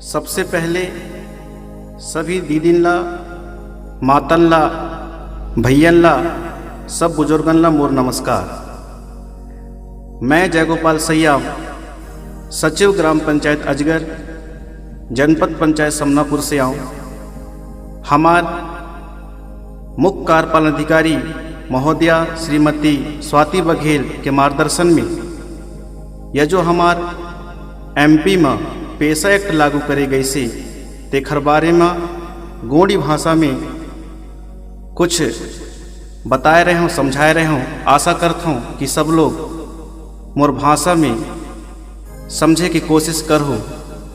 सबसे पहले सभी दीदीनला, मातनला, भैयनला, सब बुजुर्गनला मोर नमस्कार। मैं जयगोपाल सैयाम, सचिव ग्राम पंचायत अजगर, जनपद पंचायत समनापुर से आऊँ। हमार मुख्य कार्यपालन अधिकारी महोदया श्रीमती स्वाति बघेल के मार्गदर्शन में यह जो हमार एमपी में पेशा एक्ट लागू करे गई से तेखर बारे में गोंडी भाषा में कुछ बताए रहे हूँ, समझाए रहे हूँ। आशा करता हूँ कि सब लोग मोर भाषा में समझे की कोशिश करो,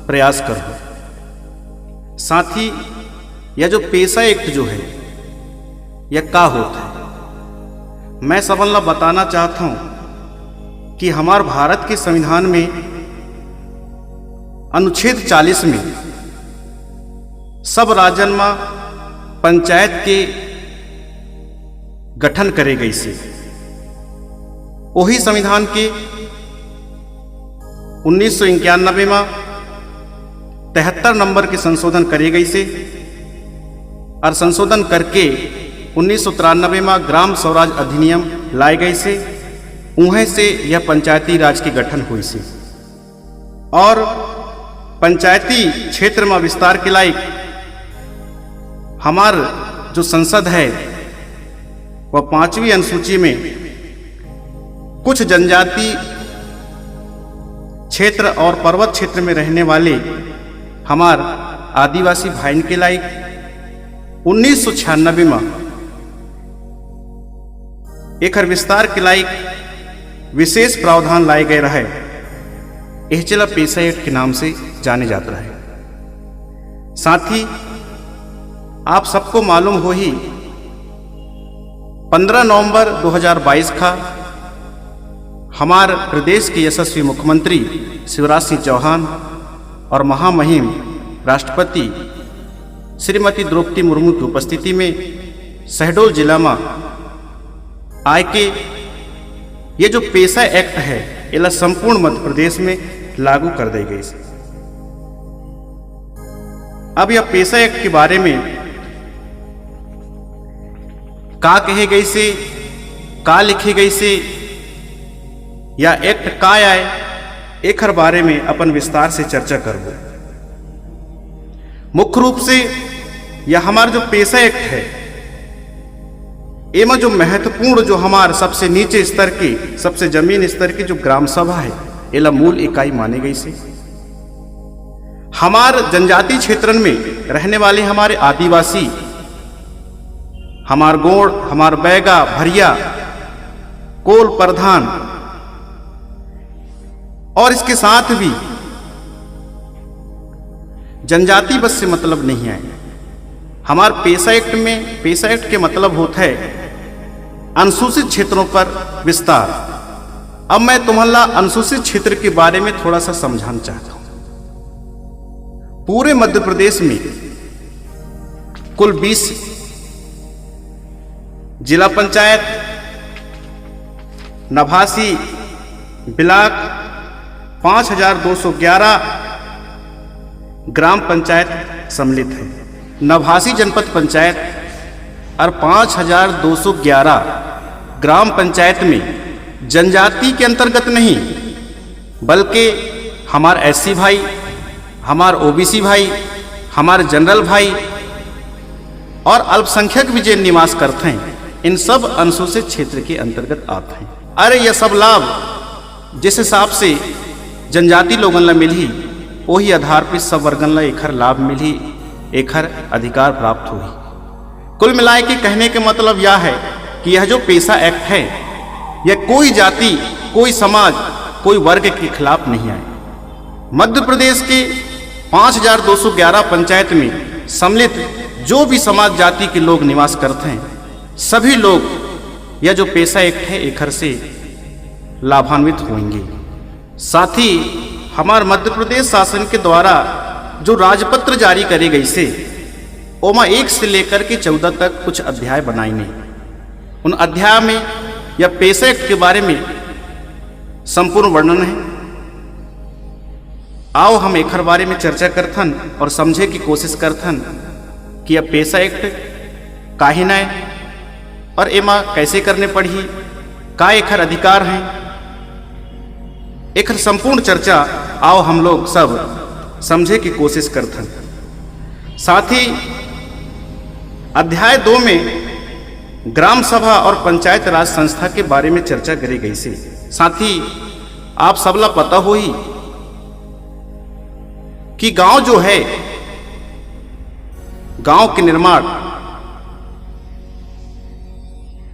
प्रयास करो। साथ ही यह जो पेशा एक्ट जो है यह क्या होता है, मैं सबला बताना चाहता हूँ कि हमारे भारत के संविधान में अनुच्छेद 40 में सब राज्यन में पंचायत के गठन करे गई से वही संविधान के 1991 में 73 नंबर के संशोधन करे गई से और संशोधन करके 1993 में ग्राम स्वराज अधिनियम लाए गए से उन्हें से यह पंचायती राज के गठन हुई से और पंचायती क्षेत्र में विस्तार के लायक हमार जो संसद है वह 5वीं अनुसूची में कुछ जनजाति क्षेत्र और पर्वत क्षेत्र में रहने वाले हमार आदिवासी भाइयों के लायक 1996 में एक विस्तार के लायक विशेष प्रावधान लाए गए रहे। यह चला पेशा एक्ट के नाम से जाने जाता है। साथ ही आप सबको मालूम हो ही 15 नवंबर 2022 का हमारे प्रदेश के यशस्वी मुख्यमंत्री शिवराज सिंह चौहान और महामहिम राष्ट्रपति श्रीमती द्रौपदी मुर्मू की उपस्थिति में शहडोल जिला में आय के ये जो पेशा एक्ट है यह संपूर्ण मध्य प्रदेश में लागू कर दी गई। अब यह पेशा एक्ट के बारे में का कहे गई से, का लिखी गई से या एक्ट का आए एक हर बारे में अपन विस्तार से चर्चा करबो। मुख्य रूप से यह हमारा जो पेशा एक्ट है एमा जो महत्वपूर्ण जो हमारे सबसे नीचे स्तर के, सबसे जमीन स्तर की जो ग्राम सभा है एला मूल इकाई माने गई से हमारे जनजाति क्षेत्र में रहने वाले हमारे आदिवासी, हमार गोड़, हमार बैगा, भरिया, कोल, प्रधान और इसके साथ भी जनजाति बस से मतलब नहीं है। हमार पेशा एक्ट में, पेशा एक्ट के मतलब होता है अनुसूचित क्षेत्रों पर विस्तार। अब मैं तुम्हारा अनुसूचित क्षेत्र के बारे में थोड़ा सा समझाना चाहता हूं। पूरे मध्य प्रदेश में कुल 20 जिला पंचायत, 89 ब्लॉक, 5211 ग्राम पंचायत सम्मिलित है। 89 जनपद पंचायत और 5211 ग्राम पंचायत में जनजाति के अंतर्गत नहीं बल्कि हमारे एससी भाई, हमारे ओबीसी भाई, हमारे जनरल भाई और अल्पसंख्यक भी जो निवास करते हैं इन सब अनुसूचित क्षेत्र के अंतर्गत आते हैं। अरे यह सब लाभ जिस हिसाब से जनजाति लोगन ला मिली वही आधार पर सब वर्गन ला एखर लाभ मिली, एखर अधिकार प्राप्त हुई। कुल मिलाए के कहने के मतलब यह है कि यह जो पेशा एक्ट है यह कोई जाति, कोई समाज, कोई वर्ग के खिलाफ नहीं आए। मध्य प्रदेश के 5211 पंचायत में सम्मिलित जो भी समाज जाति के लोग निवास करते हैं सभी लोग यह जो पेशा एक्ट है एखर से लाभान्वित होंगे। साथ ही हमारे मध्य प्रदेश शासन के द्वारा जो राजपत्र जारी करे गई से ओमा 1 से लेकर के 14 तक कुछ अध्याय बनाए नहीं। उन अध्याय में या पेशा एक्ट के बारे में संपूर्ण वर्णन है। आओ हम एकर बारे में चर्चा करथन और समझे की कोशिश करथन कि अब पैसा एक्ट काहे न और एमा कैसे करने पड़ही, का एकर अधिकार हैं, एकर संपूर्ण चर्चा आओ हम लोग सब समझे की कोशिश करथन। साथ ही अध्याय 2 में ग्राम सभा और पंचायत राज संस्था के बारे में चर्चा करी गई से। साथ ही आप सबला पता हो ही कि गांव जो है, गांव के निर्माण,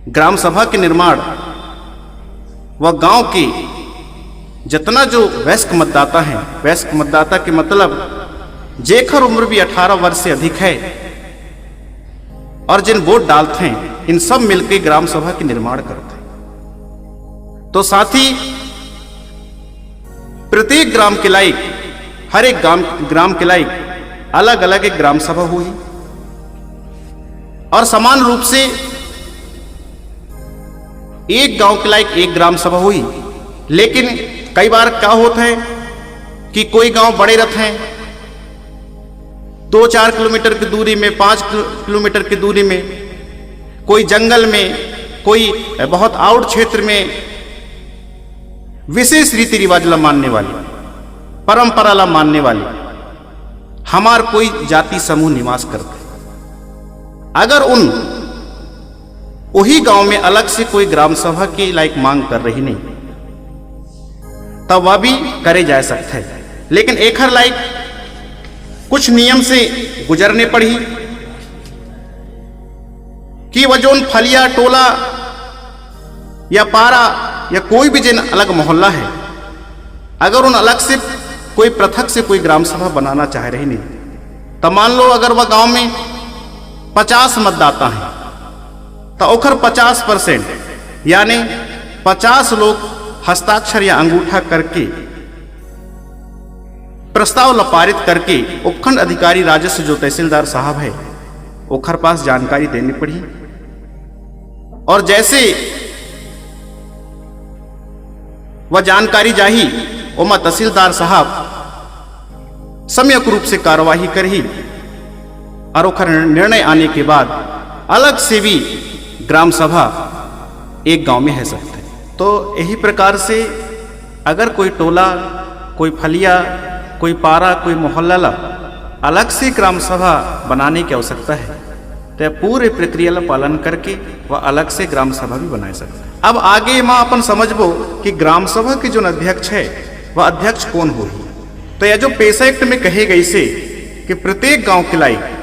ग्राम सभा के निर्माण व गांव के जितना जो वयस्क मतदाता हैं, वयस्क मतदाता के मतलब जेकर उम्र भी 18 वर्ष से अधिक है और जिन वोट डालते हैं, इन सब मिलकर ग्राम सभा के निर्माण करते हैं। तो साथ ही प्रत्येक ग्राम के लायक, हर एक ग्राम के लायक अलग अलग एक ग्राम सभा हुई और समान रूप से एक गांव के लायक एक ग्राम सभा हुई। लेकिन कई बार क्या होता है कि कोई गांव बड़े रहते हैं, 2-4 किलोमीटर की दूरी में, 5 किलोमीटर की दूरी में, कोई जंगल में, कोई बहुत आउट क्षेत्र में विशेष रीति रिवाज ला मानने वाली, परंपरा ला मानने वाली हमार कोई जाति समूह निवास करते। अगर उन वही गांव में अलग से कोई ग्राम सभा की लायक मांग कर रही नहीं, तब वह भी करे जा सकता है। लेकिन एकर लायक कुछ नियम से गुजरने पड़ी कि वह जोन फलिया, टोला या पारा या कोई भी जिन अलग मोहल्ला है, अगर उन अलग से कोई पृथक से कोई ग्राम सभा बनाना चाह रही नहीं, तो मान लो अगर वह गांव में 50 मतदाता हैं तो ओखर 50% यानी 50 लोग हस्ताक्षर या अंगूठा करके प्रस्ताव पारित करके उपखंड अधिकारी राजस्व जो तहसीलदार साहब है ओखर पास जानकारी देनी पड़ी। और जैसे वह जानकारी जाही ओमा तहसीलदार साहब सम्यक रूप से कार्यवाही करही और ओखर निर्णय आने के बाद अलग से भी ग्राम सभा एक गांव में है सकते हैं। तो यही प्रकार से अगर कोई टोला, कोई फलिया, कोई पारा, कोई मोहल्ला ला अलग से ग्राम सभा बनाने की आवश्यकता है तो पूरे प्रक्रिया ला पालन करके वह अलग से ग्राम सभा भी बना सकता है। अब आगे माँ अपन समझबो कि ग्राम सभा के जो अध्यक्ष है वह अध्यक्ष कौन हो। तो यह जो पैसा एक्ट में कहे गई से कि प्रत्येक गांव के लायक,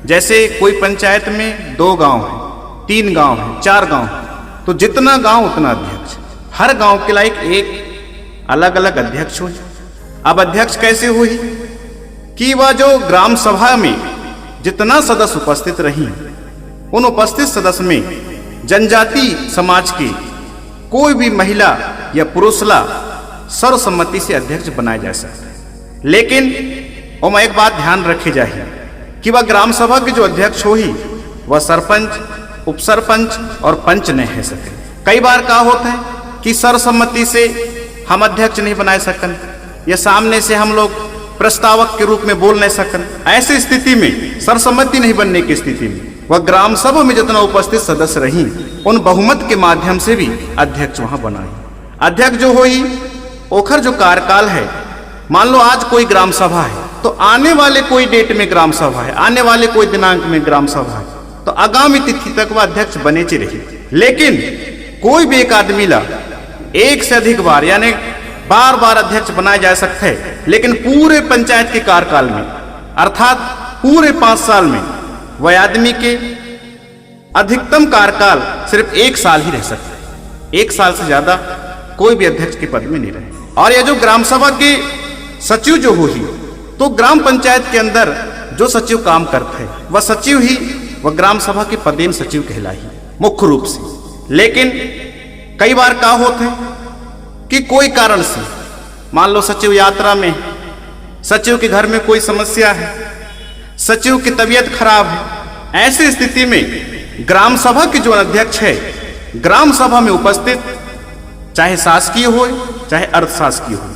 जैसे कोई पंचायत में 2 गांव है, 3 गांव है, 4 गांव है, तो जितना गांव उतना अध्यक्ष, हर गांव के लायक एक अलग अलग अध्यक्ष हो। अब अध्यक्ष कैसे हुई कि वह जो ग्राम सभा में जितना सदस्य उपस्थित रही, उन उपस्थित सदस्य में जनजाति समाज के कोई भी महिला या पुरुष ला सर्वसम्मति से अध्यक्ष बनाया जा सकता है। लेकिन और एक बात ध्यान रखी जाए कि वह ग्राम सभा के जो अध्यक्ष हो ही वह सरपंच, उपसरपंच और पंच नहीं है सके। कई बार क्या होता है कि सर्वसम्मति से हम अध्यक्ष नहीं बना सकन या सामने से हम लोग प्रस्तावक के रूप में बोल नहीं सकन। ऐसी स्थिति में, सर्वसम्मति नहीं बनने की स्थिति में, वह ग्राम सभा में जितना उपस्थित सदस्य रही उन बहुमत के माध्यम से भी अध्यक्ष वहां बनाए। अध्यक्ष जो हो ही ओखर जो कार्यकाल है, मान लो आज कोई ग्राम सभा है तो आने वाले कोई डेट में ग्राम सभा है, आने वाले कोई दिनांक में ग्राम सभा है, तो आगामी तिथि तक वह अध्यक्ष बने ची रही। लेकिन कोई भी एक आदमी ला एक से अधिक बार यानी बार बार अध्यक्ष बनाया जा सकता है, लेकिन पूरे पंचायत के कार्यकाल में अर्थात पूरे 5 साल में वह आदमी के अधिकतम कार्यकाल सिर्फ 1 साल ही रह सकता है। 1 साल से ज्यादा कोई भी अध्यक्ष के पद में नहीं रहे। और यह जो ग्राम सभा के सचिव जो हो ही, तो ग्राम पंचायत के अंदर जो सचिव काम करते हैं वह सचिव ही वह ग्राम सभा के पदेन सचिव कहलाई मुख्य रूप से। लेकिन कई बार क्या होते हैं कि कोई कारण से मान लो सचिव यात्रा में, सचिव के घर में कोई समस्या है, सचिव की तबीयत खराब है, ऐसी स्थिति में ग्राम सभा के जो अध्यक्ष है ग्राम सभा में उपस्थित चाहे शासकीय हो चाहे अर्धशासकीय हो,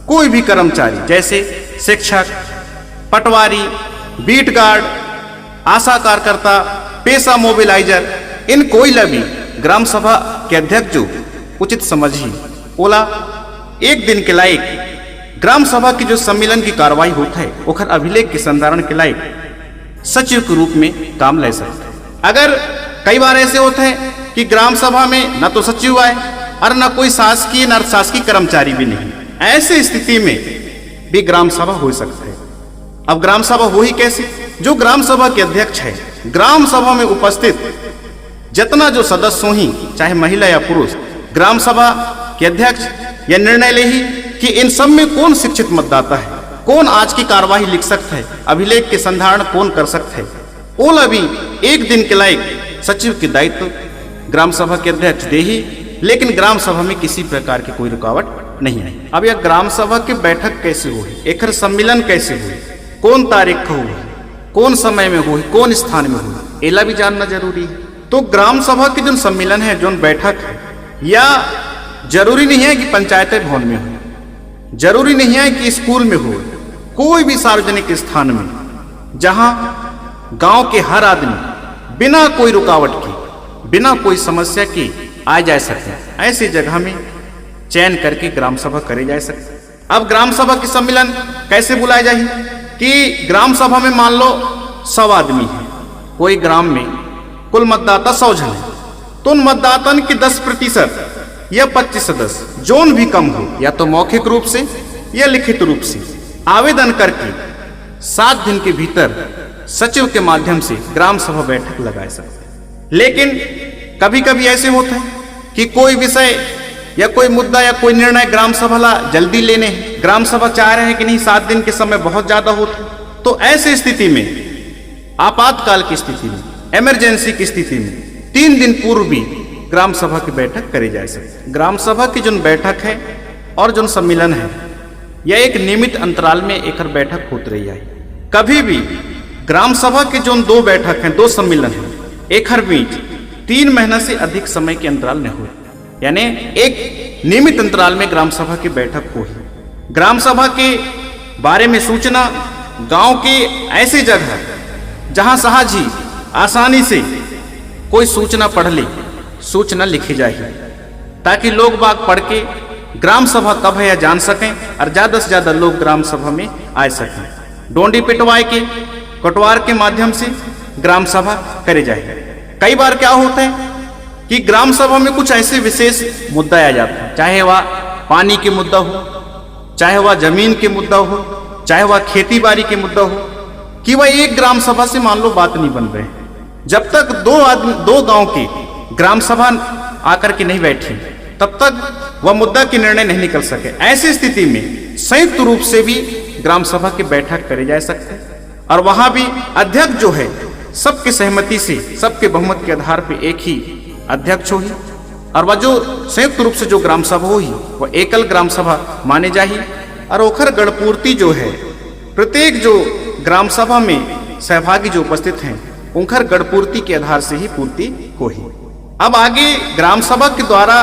कोई भी कर्मचारी जैसे शिक्षक, पटवारी, बीट गार्ड, आशा कार्यकर्ता, पेशा मोबिलाइजर, इन कोई भी ग्राम सभा के अध्यक्ष जो उचित समझी ओला एक दिन के लायक ग्राम सभा की जो सम्मेलन की कार्रवाई होता है ओखर अभिलेख के संधारण के लायक सचिव के रूप में काम ले सकते हैं। अगर कई बार ऐसे होता है कि ग्राम सभा में न तो सचिव आए और न कोई शासकीय न शासकीय कर्मचारी भी नहीं, ऐसे स्थिति में भी ग्राम सभा हो सकता है। अब ग्राम सभा हो ही कैसे? जो ग्राम सभा के अध्यक्ष है, ग्राम सभा में उपस्थित जितना जो सदस्य ही, चाहे महिला या पुरुष, ग्राम सभा के अध्यक्ष यह निर्णय ले ही कि इन सब में कौन शिक्षित मतदाता है, कौन आज की कार्यवाही लिख सकता है, अभिलेख के संधारण कौन कर सकता है, ओल अभी एक दिन के लायक सचिव के दायित्व ग्राम सभा के अध्यक्ष दे ही, लेकिन ग्राम सभा में किसी प्रकार की कोई रुकावट नहीं है। अब यह ग्राम सभा की बैठक कैसे हुई, एकर सम्मेलन कैसे हुई, कौन तारीख को हुई, कौन समय में हुई, कौन स्थान में हुई, एला भी जानना जरूरी है। तो ग्राम सभा के जो सम्मेलन है, जो बैठक है, या जरूरी नहीं है कि पंचायत भवन में हो, जरूरी नहीं है कि स्कूल में हो, कोई भी सार्वजनिक स्थान में जहां गांव के हर आदमी बिना कोई रुकावट के, बिना कोई समस्या के आ जा सकते, ऐसी जगह में चयन करके ग्राम सभा करे जा सकते। अब ग्राम सभा की सम्मेलन कैसे बुलाए जाए कि ग्राम सभा में मान लो 100 आदमी है, कोई ग्राम में कुल मतदाता 100 जन है, तो उन मतदाता के 10% या 25 सदस्य जोन भी कम हो, या तो मौखिक रूप से या लिखित रूप से आवेदन करके 7 दिन के भीतर सचिव के माध्यम से ग्राम सभा बैठक लगा सकते। लेकिन कभी कभी ऐसे होता है कि कोई विषय या कोई मुद्दा या कोई निर्णय ग्राम सभा ला जल्दी लेने हैं, ग्राम सभा चाह रहे हैं कि नहीं, 7 दिन के समय बहुत ज्यादा होता, तो ऐसी स्थिति में, आपातकाल की स्थिति में, इमरजेंसी की स्थिति में 3 दिन पूर्व भी ग्राम सभा की बैठक करी जा सकती। ग्राम सभा की जो बैठक है और जो सम्मेलन है, यह एक नियमित अंतराल में एक बैठक होती रही है। कभी भी ग्राम सभा के जो 2 बैठक हैं, 2 सम्मेलन हैं, एक बीच 3 महीना से अधिक समय के अंतराल न हुए, यानी एक नियमित अंतराल में ग्राम सभा की बैठक हुई। ग्राम सभा के बारे में सूचना गांव के ऐसी जगह जहां सहज ही आसानी से कोई सूचना पढ़ ले, सूचना लिखी जाए, ताकि लोग बाग पढ़ के ग्राम सभा कब है या जान सकें और ज्यादा से ज्यादा लोग ग्राम सभा में आ सकें। डोंडी पिटवाए के कटवार के माध्यम से ग्राम सभा करे जाए। कई बार क्या होता है कि ग्राम सभा में कुछ ऐसे विशेष मुद्दा आ जाते हैं, चाहे वह पानी के मुद्दा हो, चाहे वह जमीन के मुद्दा हो, चाहे वह खेती बाड़ी के मुद्दा हो, कि वह एक ग्राम सभा से मान लो बात नहीं बन रहे। जब तक 2 गांव की ग्राम सभा आकर के नहीं बैठी, तब तक वह मुद्दा की निर्णय नहीं निकल सके। ऐसी स्थिति में संयुक्त रूप से भी ग्राम सभा की बैठक करे जा सकते, और वहां भी अध्यक्ष जो है सबके सहमति से, सबके बहुमत के आधार पर एक ही अध्यक्ष हो ही, और वह जो संयुक्त रूप से जो ग्राम सभा हो ही वह एकल ग्राम सभा माने जाही। और ओखर गणपूर्ति जो है, प्रत्येक जो ग्राम सभा में सहभागी जो उपस्थित हैं, उनकर गणपूर्ति के आधार से ही पूर्ति हो ही। अब आगे ग्राम सभा के द्वारा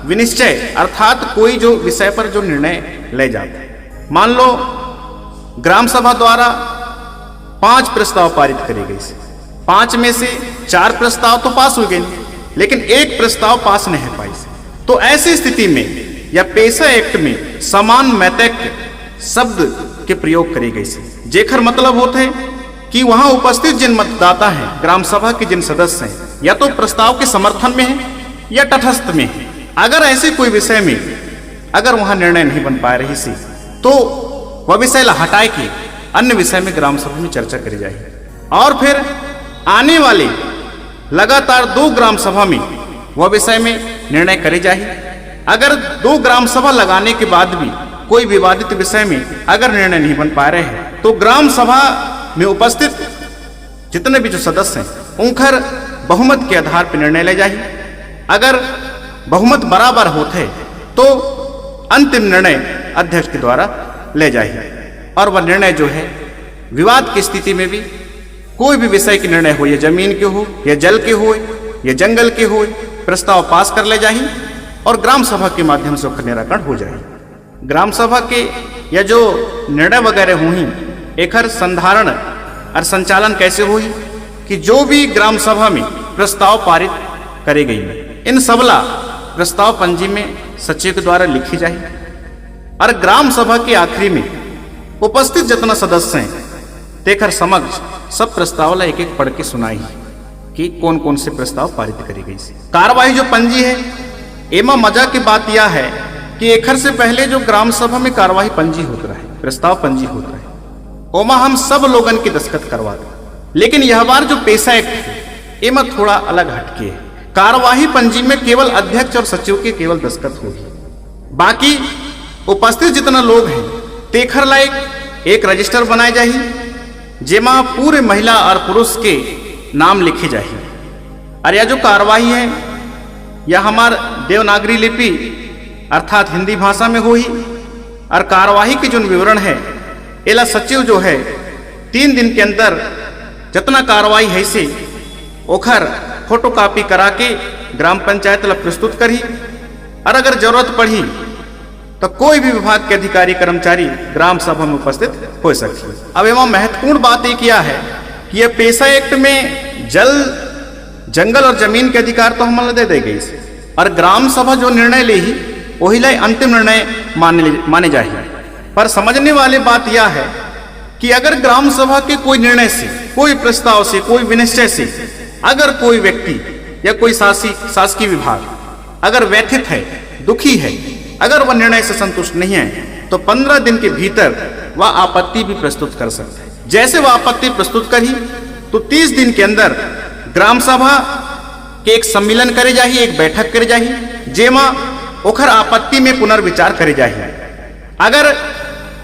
विनिश्चय, अर्थात कोई जो विषय पर जो निर्णय ले जाता है, मान लो ग्राम सभा द्वारा 5 प्रस्ताव पारित करे गए, 5 में से 4 प्रस्ताव तो पास हो गए, लेकिन 1 प्रस्ताव पास नहीं हो पाई। तो ऐसी स्थिति में या पेशा एक्ट में समान मैतक शब्द के प्रयोग करे गए, जेकर मतलब होता है कि वहां उपस्थित जिन मतदाता हैं, ग्राम सभा के जिन सदस्य हैं, या तो प्रस्ताव के समर्थन में है या तटस्थ में है। अगर ऐसे कोई विषय में अगर वहां निर्णय नहीं बन पा रही सी, तो वह विषय ला हटाए के अन्य विषय में ग्राम सभा में चर्चा करी जाए, और फिर आने वाले लगातार 2 ग्राम सभा में वह विषय में निर्णय करे जाए। अगर 2 ग्राम सभा लगाने के बाद भी कोई विवादित विषय में अगर निर्णय नहीं बन पा रहे हैं, तो ग्राम सभा में उपस्थित जितने भी जो सदस्य हैं, उनकर बहुमत के आधार पर निर्णय ले जाए। अगर बहुमत बराबर होते हैं तो अंतिम निर्णय अध्यक्ष के द्वारा ले जाए, और वह निर्णय जो है विवाद की स्थिति में भी कोई भी विषय के निर्णय हो, या जमीन के हो, या जल के हो, या जंगल के हो, प्रस्ताव पास कर ले जाए और ग्राम सभा के माध्यम से उसका निराकरण हो जाए। ग्राम सभा के या जो निर्णय वगैरह हुई एकर संधारण और संचालन कैसे हुई कि जो भी ग्राम सभा में प्रस्ताव पारित करे गई इन सबला प्रस्ताव पंजी में सचिव के द्वारा लिखी जाए और ग्राम सभा के आखिरी में उपस्थित जितना सदस्य हैं तेकर समक्ष सब प्रस्ताव ला एक एक पढ़ के सुनाई कि कौन कौन से प्रस्ताव पारित करी गई। कार्यवाही जो पंजी है एमा मजा की बात यह है कि एखर से पहले जो ग्राम सभा में कार्यवाही पंजी होता रहे, प्रस्ताव पंजी होता है, ओमा हम सब लोगन की दस्तखत करवाते। लेकिन यह बार जो पेशा एक्ट है एमा थोड़ा अलग हटके है। कार्यवाही पंजी में केवल अध्यक्ष और सचिव के केवल दस्तखत होगी, बाकी उपस्थित जितना लोग हैं तेखर लायक एक रजिस्टर बनाए जाही जेमा पूरे महिला और पुरुष के नाम लिखे जाही। और यह जो कार्यवाही है यह हमार देवनागरी लिपि अर्थात हिंदी भाषा में हुई और कार्यवाही के जो विवरण है एला सचिव जो है 3 दिन के अंदर जितना कार्यवाही है से ओखर फोटोकॉपी करा के ग्राम पंचायत ला प्रस्तुत करी और अगर जरूरत पड़ी तो कोई भी विभाग के अधिकारी कर्मचारी ग्राम सभा में उपस्थित हो सकते। अब एवं महत्वपूर्ण बात एक यह है कि यह पेशा एक्ट में जंगल और जमीन के अधिकार तो हम दे गई और ग्राम सभा जो निर्णय ले ही वही ला अंतिम निर्णय माने जाए। पर समझने वाली बात यह है कि अगर ग्राम सभा के कोई निर्णय से, कोई प्रस्ताव से, कोई विनिश्चय से अगर कोई व्यक्ति या कोई शासकीय विभाग अगर व्यथित है, दुखी है, अगर वह निर्णय से संतुष्ट नहीं है तो 15 दिन के भीतर वह आपत्ति भी प्रस्तुत कर सकता है। जैसे वह आपत्ति प्रस्तुत करी तो 30 दिन के अंदर ग्राम सभा के एक सम्मेलन करे जाही, एक बैठक करे जाही जेमा ओखर आपत्ति में पुनर्विचार करे जाही। अगर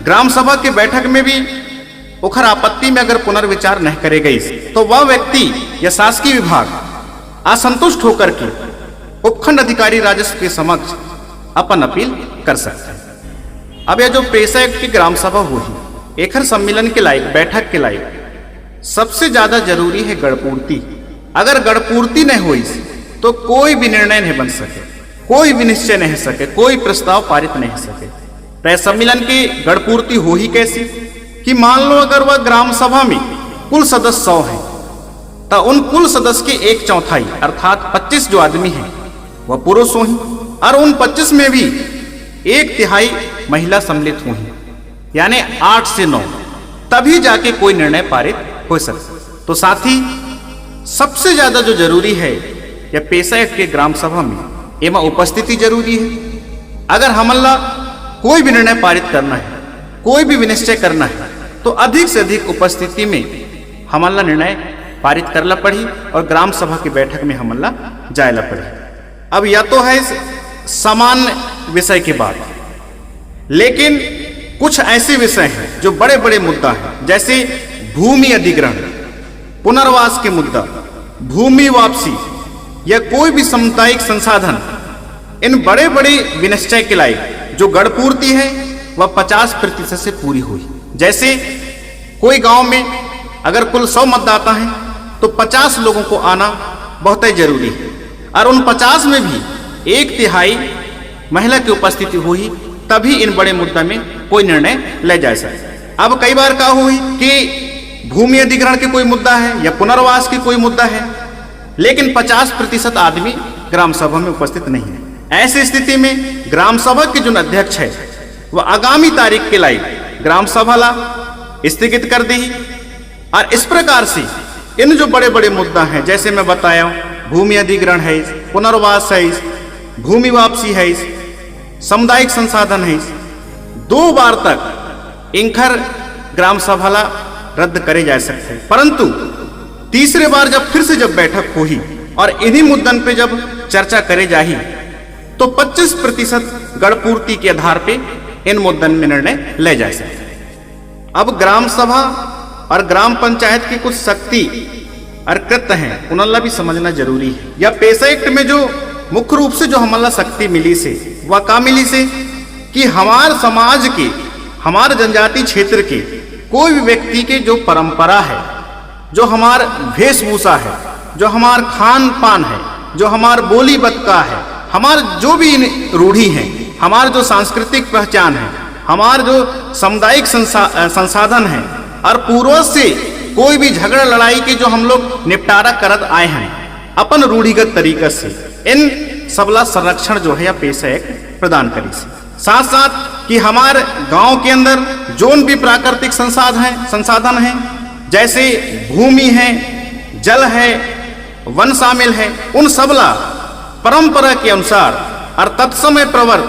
ग्राम सभा के बैठक में भी ओखर आपत्ति में अगर पुनर्विचार नहीं करे गई तो वह व्यक्ति या शासकीय विभाग असंतुष्ट होकर के उपखंड अधिकारी राजस्व के समक्ष अपन अपील कर सकते हैं। अब यह जो पेशा एक्ट की ग्राम सभा हुई एखर सम्मेलन के लायक, बैठक के लायक सबसे ज्यादा जरूरी है गढ़पूर्ति। अगर गढ़पूर्ति नहीं हुई तो कोई भी निर्णय नहीं बन सके, कोई भी निश्चय नहीं सके, कोई प्रस्ताव पारित नहीं सके। तो सम्मेलन की गढ़पूर्ति हो ही कैसी कि मान लो अगर वह ग्राम सभा में कुल सदस्य 100 है तो उन कुल सदस्य के 1/4 अर्थात 25 जो आदमी हैं वह पुरुष हो ही और उन 25 में भी 1/3 महिला सम्मिलित हुई, यानी 8 से 9, तभी जाके कोई निर्णय पारित हो सकता। तो साथ ही सबसे ज्यादा जो जरूरी है या पेशा एक्ट के ग्राम सभा में एमा उपस्थिति जरूरी है। अगर हमला कोई भी निर्णय पारित करना है, कोई भी विनिश्चय करना है तो अधिक से अधिक उपस्थिति में हमला निर्णय पारित करना पड़ी और ग्राम सभा की बैठक में हमला जायला पड़ी। अब यह तो है सामान्य विषय की बात, लेकिन कुछ ऐसे विषय हैं जो बड़े बड़े मुद्दा हैं, जैसे भूमि अधिग्रहण, पुनर्वास के मुद्दा, भूमि वापसी या कोई भी सामुदायिक संसाधन। इन बड़े बड़े विनिश्चय के लायक जो गढ़पूर्ति है वह 50% से पूरी हुई। जैसे कोई गांव में अगर कुल 100 मतदाता हैं तो 50 लोगों को आना बहुत ही जरूरी है और उन 50 में भी 1/3 महिला की उपस्थिति हुई, तभी इन बड़े मुद्दा में कोई निर्णय ले जा सके। अब कई बार क्या हुई कि भूमि अधिग्रहण के कोई मुद्दा है या पुनर्वास की कोई मुद्दा है, लेकिन 50% आदमी ग्राम सभा में उपस्थित नहीं है। ऐसी स्थिति में ग्राम सभा के जो अध्यक्ष है वह आगामी तारीख के लायक ग्राम सभा ला स्थगित कर दी और इस प्रकार से इन जो बड़े बड़े मुद्दा हैं, जैसे मैं बताया भूमि अधिग्रहण है, पुनर्वास है, भूमि वापसी है, सामुदायिक संसाधन है, 2 बार तक इंखर ग्राम सभा ला रद्द करे जा सकते हैं। परंतु तीसरे बार जब फिर से जब बैठक हुई और इन्हीं मुद्दन पे जब चर्चा करे जाही तो 25% गढ़पूर्ति के आधार पे इन मुद्दन में निर्णय ले जा सकते। अब ग्राम सभा और ग्राम पंचायत की कुछ शक्ति और कृत्य हैं, उनला भी समझना जरूरी है। या पेशा एक्ट में जो मुख्य रूप से जो हमला शक्ति मिली से वह का मिली से कि हमार समाज के, हमारे जनजाति क्षेत्र के कोई भी व्यक्ति के जो परंपरा है, जो हमार वेशभूषा है, जो हमार खान पान है, जो हमार बोली बतका है, हमार जो भी रूढ़ी है, हमार जो सांस्कृतिक पहचान है, हमार जो सामुदायिक संसाधन है और पूर्वज से कोई भी झगड़ा लड़ाई के जो हम लोग निपटारा करत आए हैं अपन रूढ़िगत तरीके से, इन सबला संरक्षण जो है या पेशा एक्ट प्रदान करी से। साथ साथ कि हमारे गांव के अंदर जोन भी प्राकृतिक संसाधन हैं जैसे भूमि है, जल है, वन शामिल है, उन सबला परंपरा के अनुसार और तत्समय प्रवर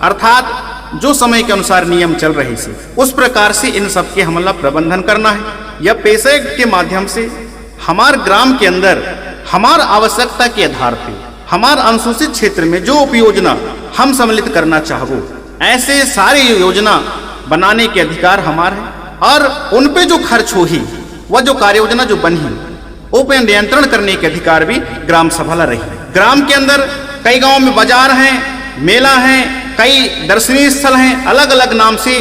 अर्थात जो समय के अनुसार नियम चल रहे से उस प्रकार से इन सब के हमला प्रबंधन करना है। यह पेशा एक्ट के माध्यम से हमार ग्राम के अंदर हमार आवश्यकता के आधार पे हमार अनुसूचित क्षेत्र में जो उपयोजना हम सम्मिलित करना चाहो ऐसे सारी योजना बनाने के अधिकार हमार है और उन पे जो खर्च हो ही वह जो कार्य योजना जो बनी उन पे नियंत्रण करने के अधिकार भी ग्राम सभा ला रही। ग्राम के अंदर कई गांव में बाजार हैं, मेला हैं, कई दर्शनीय स्थल हैं, अलग अलग नाम से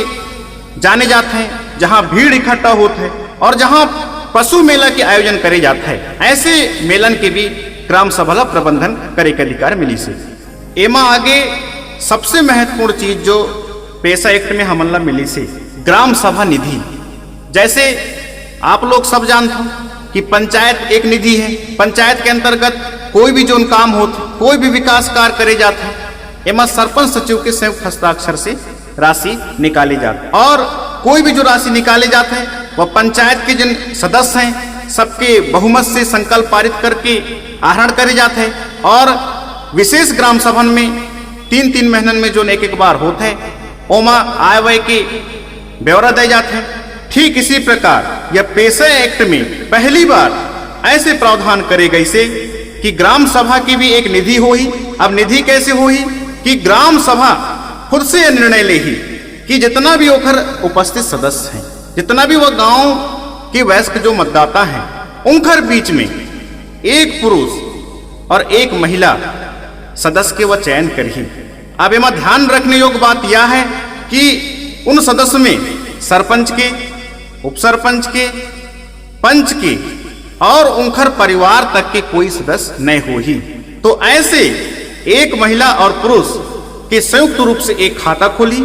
जाने जाते हैं जहां भीड़ इकट्ठा होते है और जहां पशु मेला के आयोजन करे जाते हैं। ऐसे मेलन के भी ग्राम सभा ला प्रबंधन करे के अधिकार मिली से। एमा आगे सबसे महत्वपूर्ण चीज जो पेशा एक्ट में हमला मिली से ग्राम सभा निधि। जैसे आप लोग सब जानते हो कि पंचायत एक निधि है, पंचायत के अंतर्गत कोई भी जो काम होते, कोई भी विकास कार्य करे जाते हैं, एमा सरपंच सचिव के संयुक्त हस्ताक्षर से राशि निकाली जाती है और कोई भी जो राशि निकाले जाते हैं वह पंचायत के जिन सदस्य हैं सबके बहुमत से संकल्प पारित करके आहरण करे जाते हैं और विशेष ग्राम सभा में 3-3 महीनन में जो एक बार होते हैं ओमा आय व्यय के ब्यौरा दे जाते हैं। ठीक इसी प्रकार यह पेशा एक्ट में पहली बार ऐसे प्रावधान करे गए से कि ग्राम सभा की भी एक निधि हो ही। अब निधि कैसे हो ही कि ग्राम सभा खुद से यह निर्णय ले ही कि जितना भी ओखर उपस्थित सदस्य हैं, जितना भी वह गांव के वयस्क जो मतदाता हैं, उनकर बीच में एक पुरुष और एक महिला सदस्य के वह चयन कर ही। अब एमा ध्यान रखने योग्य बात यह है कि उन सदस्य में सरपंच के, उपसरपंच के, पंच के और उनकर परिवार तक के कोई सदस्य नहीं हो ही। तो ऐसे एक महिला और पुरुष के संयुक्त रूप से एक खाता खोली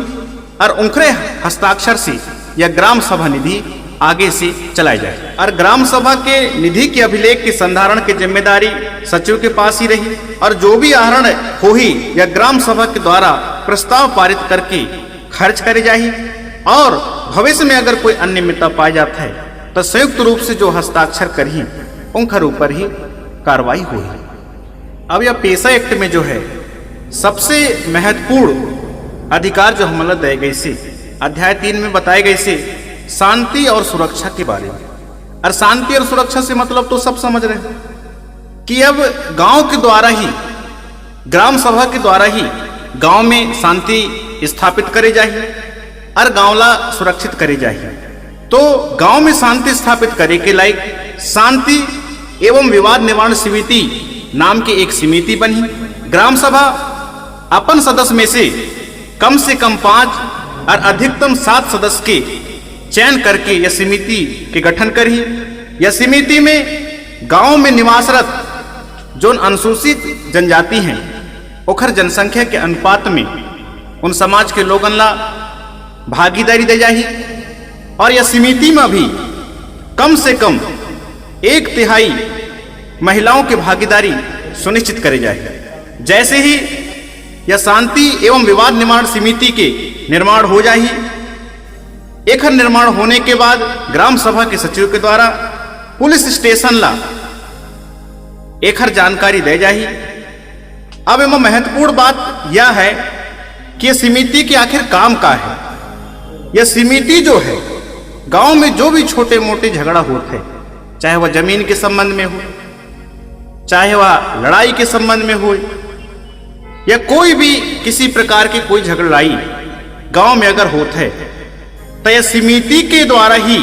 और उनके हस्ताक्षर से यह ग्राम सभा निधि आगे से चलाई जाए और ग्राम सभा के निधि के अभिलेख के संधारण की जिम्मेदारी सचिव के पास ही रही और जो भी आहरण हो ही यह ग्राम सभा के द्वारा प्रस्ताव पारित करके खर्च करे जाए और भविष्य में अगर कोई अनियमितता पाई जाता है तो संयुक्त रूप से जो हस्ताक्षर करही उनके ऊपर ही कार्रवाई हुई। अब यह पेशा एक्ट में जो है सबसे महत्वपूर्ण अधिकार जो हमला दिए गए से अध्याय 3 में बताए गए से शांति और सुरक्षा के बारे में। और शांति और सुरक्षा से मतलब तो सब समझ रहे हैं कि अब गांव के द्वारा ही, ग्राम सभा के द्वारा ही गांव में शांति स्थापित करे जाए और गांव ला सुरक्षित करे जाए। तो गांव में शांति स्थापित करे के लायक शांति एवं विवाद निवारण समिति नाम की एक समिति बनी। ग्राम सभा अपन सदस्य में से कम 5 और अधिकतम 7 सदस्य के चयन करके यह समिति के गठन करी। यह समिति में गांव में निवासरत जो अनुसूचित जनजाति हैं ओखर जनसंख्या के अनुपात में उन समाज के लोगन ला भागीदारी दे जाही और यह समिति में भी कम से कम 1/3 महिलाओं की भागीदारी सुनिश्चित करे जाए। जैसे ही यह शांति एवं विवाद निवारण समिति के निर्माण हो जाही, एक निर्माण होने के बाद ग्राम सभा के सचिव के द्वारा पुलिस स्टेशन ला एक जानकारी दे जाही। अब एमा महत्वपूर्ण बात यह है कि यह समिति के आखिर काम का है। यह समिति जो है गांव में जो भी छोटे मोटे झगड़ा होते हैं, चाहे वह जमीन के संबंध में हो, चाहे वह लड़ाई के संबंध में हो या कोई भी किसी प्रकार की कोई झगड़ाई गांव में अगर होता है तो यह समिति के द्वारा ही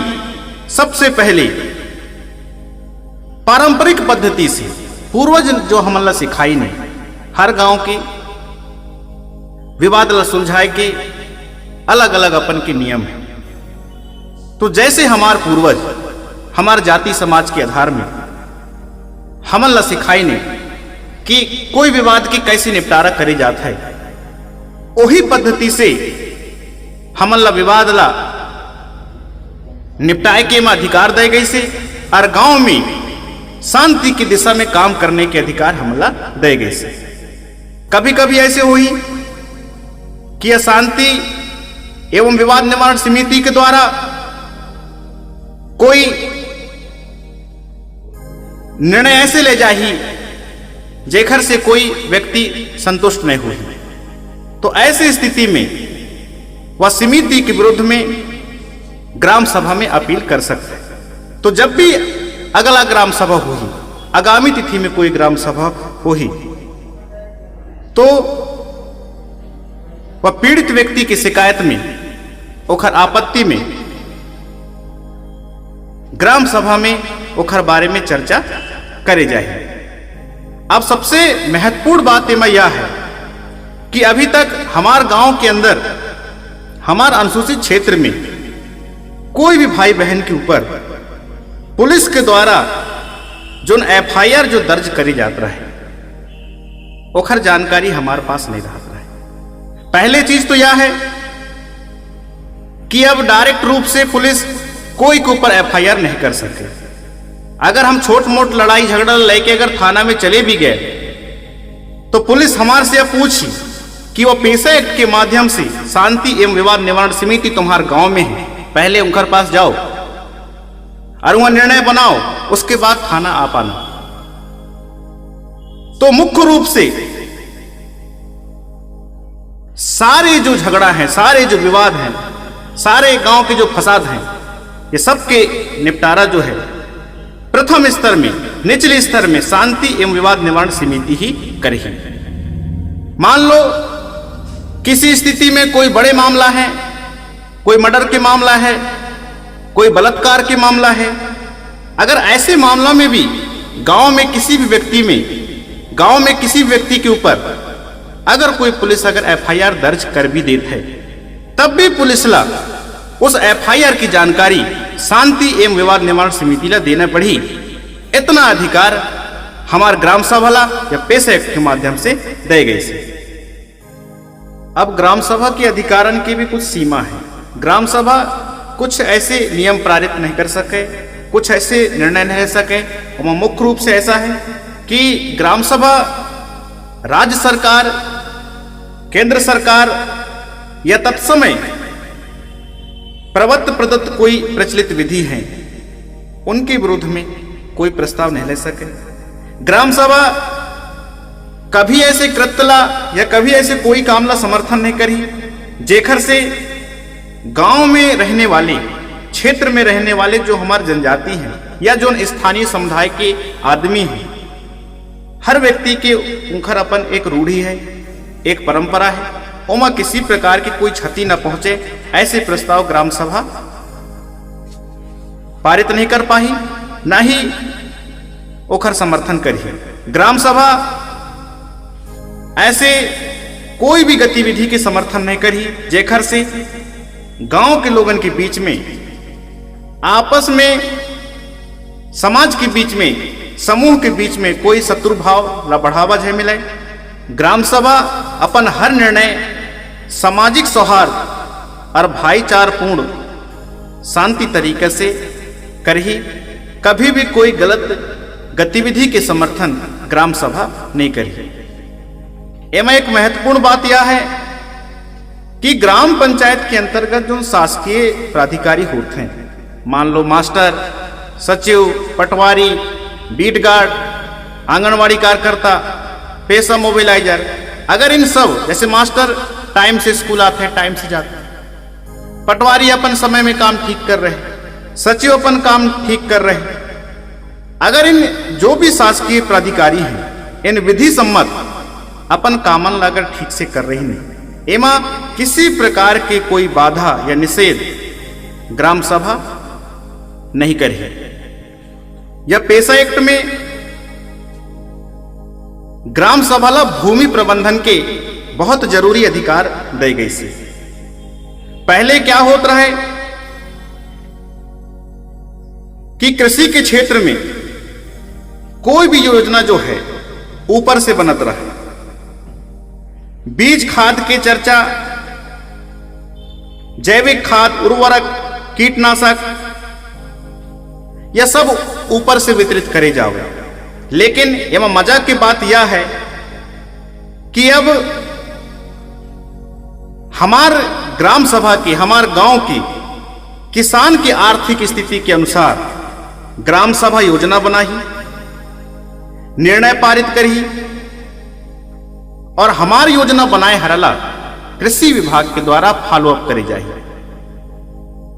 सबसे पहले पारंपरिक पद्धति से पूर्वज जो हमला सिखाई ने हर गांव के विवाद ला सुलझाए के अलग अलग अपन के नियम है। तो जैसे हमार पूर्वज हमार जाति समाज के आधार में हमला सिखाई ने कि कोई विवाद की कैसे निपटारा करे जाता है, वही पद्धति से हमन ला विवाद ला निपटाए के में अधिकार दे गई से और गांव में शांति की दिशा में काम करने के अधिकार हमला दे गई से। कभी कभी ऐसे हुई कि अशांति एवं विवाद निवारण समिति के द्वारा कोई निर्णय ऐसे ले जाही जेखर से कोई व्यक्ति संतुष्ट नहीं हुई, तो ऐसी स्थिति में वह समिति के विरुद्ध में ग्राम सभा में अपील कर सकते हैं। तो जब भी अगला ग्राम सभा हुई, आगामी तिथि में कोई ग्राम सभा हुई, तो वह पीड़ित व्यक्ति की शिकायत में ओखर आपत्ति में ग्राम सभा में ओखर बारे में चर्चा करे जाए। अब सबसे महत्वपूर्ण बात में यह है कि अभी तक हमारे गांव के अंदर, हमारे अनुसूचित क्षेत्र में कोई भी भाई बहन के ऊपर पुलिस के द्वारा जो FIR जो दर्ज करी जाता है ओखर जानकारी हमारे पास नहीं रहता है। पहले चीज तो यह है कि अब डायरेक्ट रूप से पुलिस कोई के ऊपर FIR नहीं कर सके। अगर हम छोट मोट लड़ाई झगड़ा लेके अगर थाना में चले भी गए तो पुलिस हमारे से पूछी कि वो पेशा एक्ट के माध्यम से शांति एवं विवाद निवारण समिति तुम्हारे गांव में है, पहले उनके पास जाओ और वह निर्णय बनाओ, उसके बाद थाना आ पाना। तो मुख्य रूप से सारे जो झगड़ा है, सारे जो विवाद हैं, सारे गांव के जो फसाद हैं, ये सब के निपटारा जो है प्रथम स्तर में, निचले स्तर में शांति एवं विवाद निवारण समिति ही करेगी। मान लो किसी स्थिति में कोई बड़े मामला है, कोई मर्डर के मामला है, कोई बलात्कार के मामला है, अगर ऐसे मामलों में भी गांव में किसी भी व्यक्ति के ऊपर अगर कोई पुलिस अगर FIR दर्ज कर भी देते है, तब भी पुलिस ला उस FIR की जानकारी शांति एवं विवाद निवारण समिति ला देना पड़ी। इतना अधिकार हमारे ग्राम सभा ला या पेशा एक्ट के माध्यम से दे गई से। अब ग्राम सभा के अधिकारण की भी कुछ सीमा है। ग्राम सभा कुछ ऐसे नियम पारित नहीं कर सके, कुछ ऐसे निर्णय नहीं ले सके। और मुख्य रूप से ऐसा है कि ग्राम सभा राज्य सरकार, केंद्र सरकार या तत्समय प्रदत्त कोई प्रचलित विधि है, उनके विरुद्ध में कोई प्रस्ताव नहीं ले सके। ग्राम सभा कभी ऐसे कृत्यला या कभी ऐसे कोई कामला समर्थन नहीं करी जेखर से गांव में रहने वाले, क्षेत्र में रहने वाले जो हमारे जनजाति हैं या जो स्थानीय समुदाय के आदमी हैं, हर व्यक्ति के उनकर अपन एक रूढ़ी है, एक परंपरा है, ओमा किसी प्रकार की कोई क्षति न पहुंचे, ऐसे प्रस्ताव ग्राम सभा पारित नहीं कर पाई, न ही ओखर समर्थन करी। ग्राम सभा ऐसे कोई भी गतिविधि के समर्थन नहीं करी जेखर से गांव के लोगों के बीच में, आपस में, समाज के बीच में, समूह के बीच में कोई शत्रु भाव ला बढ़ावा जाए मिले। ग्राम सभा अपन हर निर्णय सामाजिक सौहार्द और भाईचारपूर्ण शांति तरीके से करही, कभी भी कोई गलत गतिविधि के समर्थन ग्राम सभा नहीं करी। एवं एक महत्वपूर्ण बात यह है कि ग्राम पंचायत के अंतर्गत जो शासकीय प्राधिकारी होते हैं, मान लो मास्टर, सचिव, पटवारी, बीट गार्ड, आंगनवाड़ी कार्यकर्ता, पेशा मोबिलाइजर, अगर इन सब, जैसे मास्टर टाइम से स्कूल आते हैं, टाइम से जाते हैं, पटवारी अपन समय में काम ठीक कर रहे हैं, सचिव अपन काम ठीक कर रहे हैं, अगर इन जो भी शासकीय प्राधिकारी हैं इन विधि सम्मत अपन कामन अगर ठीक से कर रही नहीं, एमा किसी प्रकार के कोई बाधा या निषेध ग्राम सभा नहीं करी। या पेशा एक्ट में ग्राम सभा ला भूमि प्रबंधन के बहुत जरूरी अधिकार दे गई से। पहले क्या होता है कि कृषि के क्षेत्र में कोई भी योजना जो है ऊपर से बनत रहे, बीज खाद की चर्चा, जैविक खाद, उर्वरक, कीटनाशक, यह सब ऊपर से वितरित करे जाओगे। लेकिन एवं मजा की बात यह है कि अब हमार ग्राम सभा की, हमार गांव की किसान की आर्थिक स्थिति के अनुसार ग्राम सभा योजना बनाई, निर्णय पारित करी और हमार योजना बनाए हरला कृषि विभाग के द्वारा फॉलो अप करी जाए।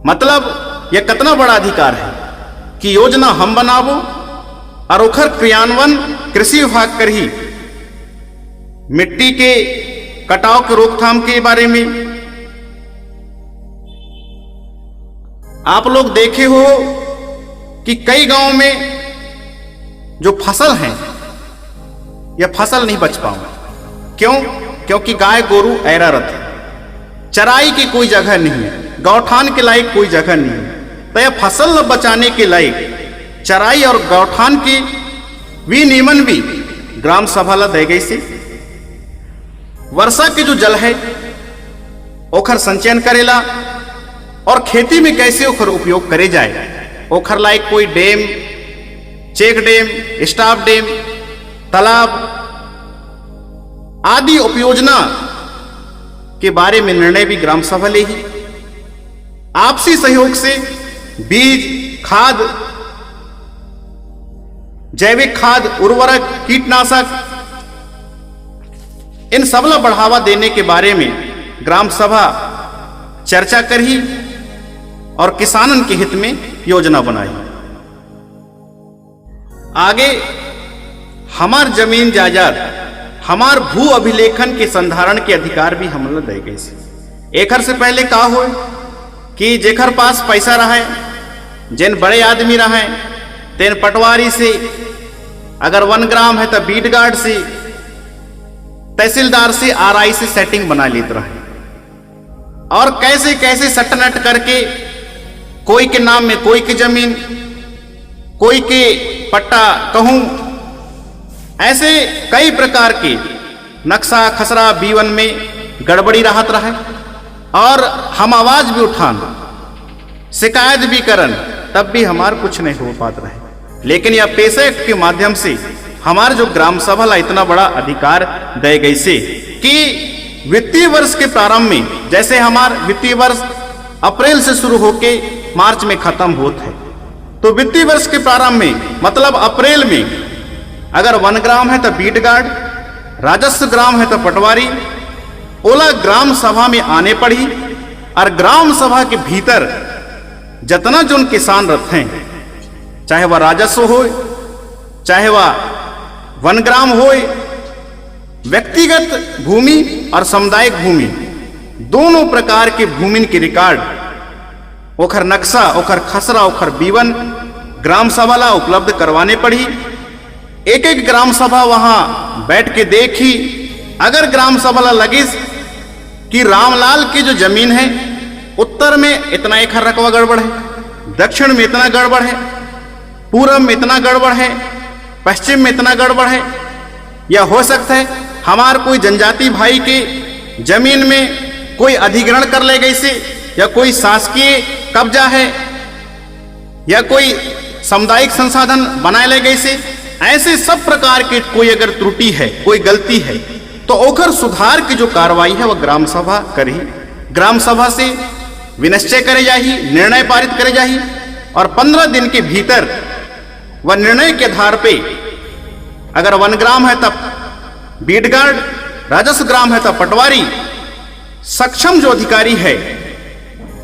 मतलब यह कितना बड़ा अधिकार है कि योजना हम बनावो और ओखर क्रियान्वयन कृषि विभाग कर ही। मिट्टी के कटाव के रोकथाम के बारे में आप लोग देखे हो कि कई गांव में जो फसल है यह फसल नहीं बच पाऊंगा। क्यों? क्योंकि गाय गोरू ऐरारत है, चराई की कोई जगह नहीं है, गौठान के लायक कोई जगह नहीं है। तो यह फसल न बचाने के लायक चराई और गौठान की विनियमन भी ग्राम सभा ला दे गई सी। वर्षा के जो जल है ओखर संचयन करेला और खेती में कैसे ओखर उपयोग करे जाए, ओखर लायक कोई dam, check dam, stop dam, तालाब आदि उपयोजना के बारे में निर्णय भी ग्राम सभा ले ही। आपसी सहयोग से बीज, खाद, जैविक खाद, उर्वरक, कीटनाशक इन सबला बढ़ावा देने के बारे में ग्राम सभा चर्चा कर ही और किसानन के हित में योजना बनाई। आगे हमार जमीन जायदाद, हमार भू अभिलेखन के संधारण के अधिकार भी हमला दे गए। एकर से पहले का हो कि जेकर पास पैसा रहा, जिन बड़े आदमी रहे, तेन पटवारी से, अगर 1 ग्राम है तो बीट गार्ड से, तहसीलदार से, आरआई से सेटिंग बना लेते रहे और कैसे कैसे सटनट करके कोई के नाम में कोई की जमीन, कोई के पट्टा कहूं, ऐसे कई प्रकार के नक्शा खसरा बीवन में गड़बड़ी रहत रहे और हम आवाज भी उठान, शिकायत भी करन, तब भी हमार कुछ नहीं हो पाता रहे। लेकिन यह पैसे के माध्यम से हमारे जो ग्राम सभा ला इतना बड़ा अधिकार दे गई से कि वित्तीय वर्ष के प्रारंभ में, जैसे हमार वित्तीय वर्ष अप्रैल से शुरू होके मार्च में खत्म होता है, तो वित्तीय वर्ष के प्रारंभ में मतलब अप्रैल में अगर 1 ग्राम है तो बीट गार्ड, राजस्व ग्राम है तो पटवारी, ओला ग्राम सभा में आने पड़ी और ग्राम सभा के भीतर जितना जो किसान रहते हैं, चाहे वह राजस्व हो, चाहे वह 1 ग्राम हो, व्यक्तिगत भूमि और सामुदायिक भूमि, दोनों प्रकार के भूमि के रिकॉर्ड, ओखर नक्शा, ओखर खसरा, ओखर बीवन ग्राम सभा ला उपलब्ध करवाने पड़ी। एक एक ग्राम सभा वहां बैठ के देखी। अगर ग्राम सभा ला लगी कि रामलाल की जो जमीन है उत्तर में इतना एकड़ रकबा गड़बड़ है, दक्षिण में इतना गड़बड़ है, पूर्व में इतना गड़बड़ है, पश्चिम में इतना गड़बड़ है, या हो सकता है हमार कोई जनजाति भाई के जमीन में कोई अधिग्रहण कर ले गई से, या कोई शासकीय कब्जा है, या कोई सामुदायिक संसाधन बनाए ले गई से, ऐसे सब प्रकार के कोई अगर त्रुटि है, कोई गलती है, तो ओकर सुधार की जो कार्रवाई है वह ग्राम सभा करी। ग्राम सभा से विनिश्चय करे जाही, निर्णय पारित करे जाही और 15 दिन के भीतर वह निर्णय के आधार पे अगर 1 ग्राम है तब बीट गार्ड, राजस्व ग्राम है तब पटवारी, सक्षम जो अधिकारी है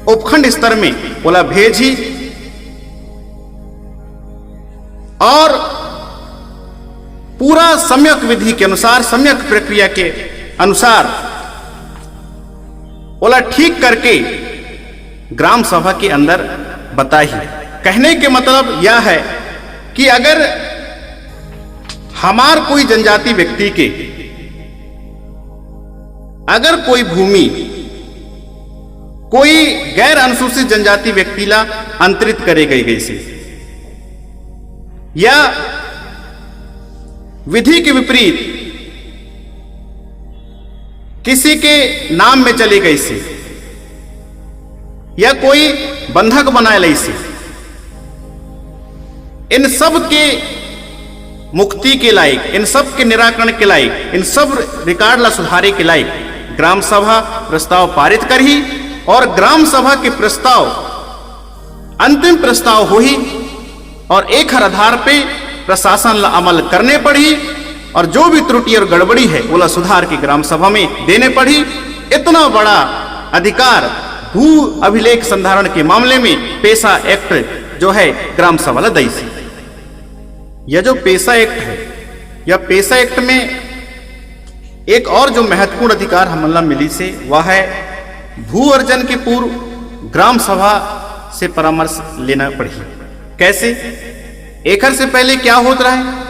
उपखंड स्तर में बोला भेजी और पूरा सम्यक विधि के अनुसार, सम्यक प्रक्रिया के अनुसार बोला ठीक करके ग्राम सभा के अंदर बताई। कहने के मतलब यह है कि अगर हमार कोई जनजाति व्यक्ति के अगर कोई भूमि कोई गैर अनुसूचित जनजाति व्यक्ति ला अंतरित करे गई से, या विधि के विपरीत किसी के नाम में चली गई से या कोई बंधक बनाए लई से, इन सब के मुक्ति के लायक, इन सब के निराकरण के लायक, इन सब रिकॉर्ड ला सुधारे के लायक ग्राम सभा प्रस्ताव पारित कर ही और ग्राम सभा के प्रस्ताव अंतिम प्रस्ताव हो ही और एक हर आधार पे प्रशासन ला अमल करने पड़ी और जो भी त्रुटि और गड़बड़ी है वो ला सुधार की ग्राम सभा में देने पड़ी। इतना बड़ा अधिकार भू अभिलेख संधारण के मामले में पेशा एक्ट जो है ग्राम सभा ला दई से। यह जो पेशा एक्ट है, यह पेशा एक्ट में एक और जो महत्वपूर्ण अधिकार हमला मिली से वह है भू अर्जन के पूर्व ग्राम सभा से परामर्श लेना पड़ी। कैसे? एक से पहले क्या होता रहा है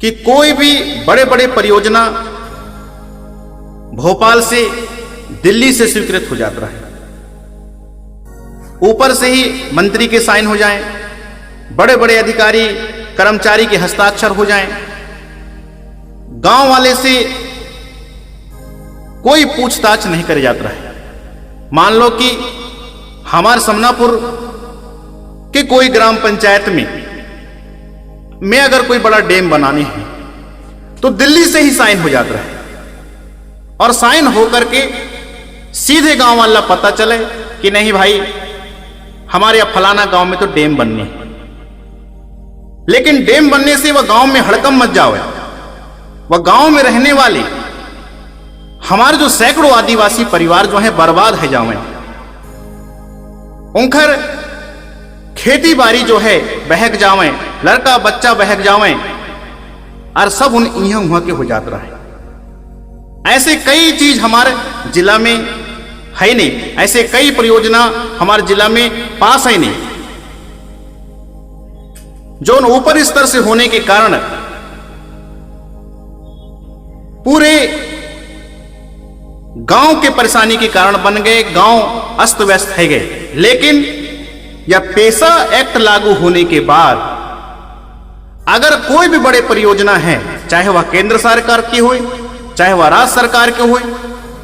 कि कोई भी बड़े बड़े परियोजना भोपाल से दिल्ली से स्वीकृत हो जाता है, ऊपर से ही मंत्री के साइन हो जाएं, बड़े बड़े अधिकारी कर्मचारी के हस्ताक्षर हो जाएं, गांव वाले से कोई पूछताछ नहीं करे जाता है। मान लो कि हमारे समनापुर के कोई ग्राम पंचायत में अगर कोई बड़ा डैम बनाने है तो दिल्ली से ही साइन हो जाता है और साइन हो करके सीधे गांव वाला पता चले कि नहीं भाई हमारे अब फलाना गांव में तो डैम बनने हैं। लेकिन डैम बनने से वह गांव में हड़कम मच जावे, वह गांव में रहने वाले हमारे जो सैकड़ों आदिवासी परिवार जो है बर्बाद है जावे, उनकर खेती बाड़ी जो है बहक जावे, लड़का बच्चा बहक जावे और सब उन इहाँ उहाँ के हो जाता है। ऐसे कई चीज हमारे जिला में है नहीं, ऐसे कई परियोजना हमारे जिला में पास है नहीं, जो ऊपर स्तर से होने के कारण पूरे गांव के परेशानी के कारण बन गए, गांव अस्त व्यस्त है गए। लेकिन यह पेशा एक्ट लागू होने के बाद अगर कोई भी बड़े परियोजना है, चाहे वह केंद्र सरकार की हो चाहे वह राज्य सरकार के हो,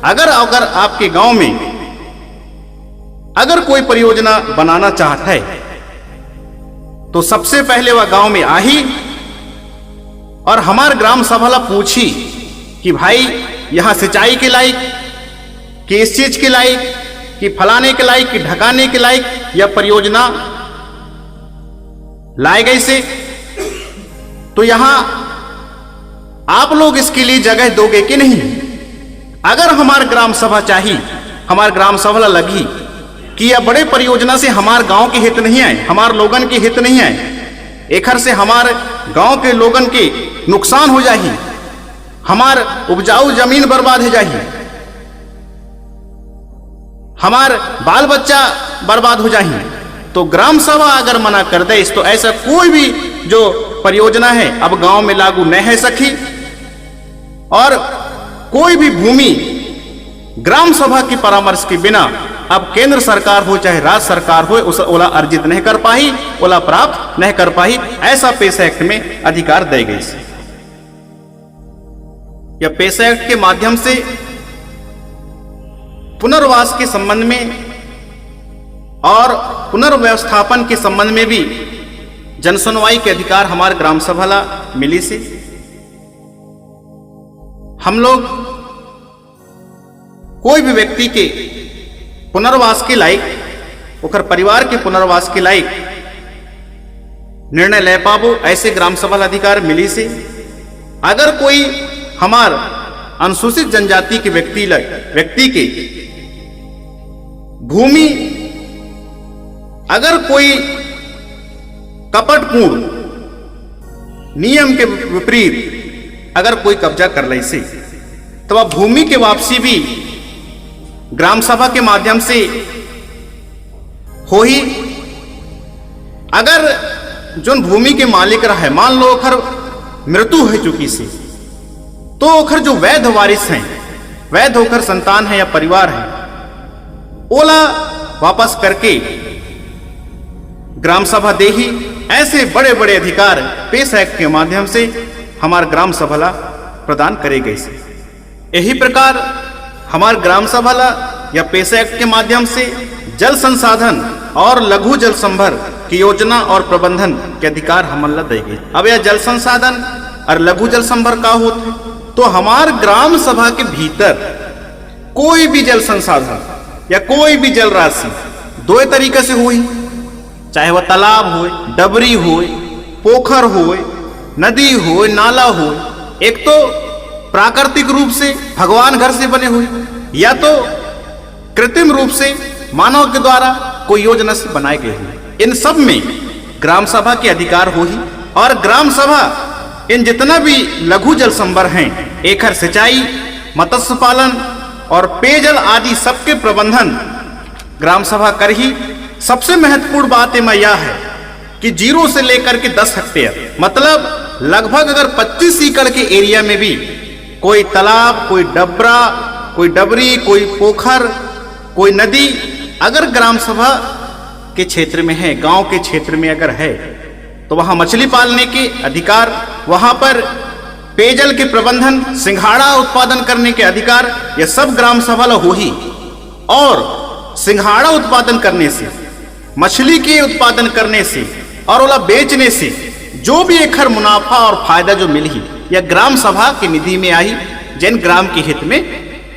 अगर आपके गांव में अगर कोई परियोजना बनाना चाहता है तो सबसे पहले वह गांव में आई और हमारे ग्राम सभा ला पूछी कि भाई यहां सिंचाई के लायक, कि इस चीज के लायक, कि फलाने के लायक, कि ढकाने के लायक यह परियोजना लाए गई से, तो यहां आप लोग इसके लिए जगह दोगे कि नहीं। अगर हमारे ग्राम सभा चाहिए, हमारे ग्राम सभा लगी कि यह बड़े परियोजना से हमारे गांव के हित नहीं आए, हमारे लोगन के हित नहीं आए, एखर से हमारे गांव के लोगन के नुकसान हो जाही, हमार उपजाऊ जमीन बर्बाद हो जाही, हमार बाल बच्चा बर्बाद हो जाही, तो ग्राम सभा अगर मना कर दे तो ऐसा कोई भी जो परियोजना है अब गांव में लागू नहीं है सकी और कोई भी भूमि ग्राम सभा की परामर्श के बिना अब केंद्र सरकार हो चाहे राज्य सरकार हो उस ओला अर्जित नहीं कर पाई, ओला प्राप्त नहीं कर पाई। ऐसा पेशा एक्ट में अधिकार दी गई। यह पेशा एक्ट के माध्यम से पुनर्वास के संबंध में और पुनर्व्यवस्थापन के संबंध में भी जनसुनवाई के अधिकार हमारे ग्राम सभा ला मिली से। हम लोग कोई भी व्यक्ति के पुनर्वास के लायक, ओकर परिवार के पुनर्वास के लायक निर्णय ले पाबो, ऐसे ग्राम सभा अधिकार मिली से। अगर कोई हमार अनुसूचित जनजाति के व्यक्ति के भूमि अगर कोई कपटपूर्ण नियम के विपरीत अगर कोई कब्जा कर ले से, तो वह भूमि की वापसी भी ग्राम सभा के माध्यम से हो ही। अगर जो भूमि के मालिक रहा है, मान लो ओखर मृत्यु है चुकी से, तो ओखर जो वैध वारिस हैं, वैध होकर संतान है या परिवार है, ओला वापस करके ग्राम सभा दे ही। ऐसे बड़े बड़े अधिकार पेशा एक्ट के माध्यम से हमारे ग्राम सभा प्रदान करे गए। यही प्रकार हमारे ग्राम सभा ला या पेशा एक्ट के माध्यम से जल संसाधन और लघु जल संभर की योजना और प्रबंधन के अधिकार हमन ला देगी। अब यह जल संसाधन और लघु जल संभर का होते, तो हमार ग्राम सभा के भीतर कोई भी जल संसाधन या कोई भी जल राशि दो तरीके से हुई, चाहे वह तालाब हो, डबरी हो, पोखर हो, नदी हो, नाला हो। एक तो प्राकृतिक रूप से भगवान घर से बने हुए, या तो कृत्रिम रूप से मानव के द्वारा कोई योजना से बनाए गए हुए। इन सब में ग्राम सभा के अधिकार हो ही, और ग्राम सभा इन जितना भी लघु जल संभर हैं, एकर सिंचाई, मत्स्य पालन और पेयजल आदि सबके प्रबंधन ग्राम सभा कर ही। सबसे महत्वपूर्ण बात में यह है कि 0 से लेकर के 10 हेक्टेयर, मतलब लगभग अगर 25 एकड़ के एरिया में भी कोई तालाब, कोई डबरा, कोई डबरी, कोई पोखर, कोई नदी अगर ग्राम सभा के क्षेत्र में है, गांव के क्षेत्र में अगर है, तो वहां मछली पालने के अधिकार, वहां पर पेयजल के प्रबंधन, सिंघाड़ा उत्पादन करने के अधिकार, यह सब ग्राम सभा ला हो ही। और सिंघाड़ा उत्पादन करने से, मछली के उत्पादन करने से और ओला बेचने से जो भी एक मुनाफा और फायदा जो मिली, यह ग्राम सभा की निधि में आई, जिन ग्राम के हित में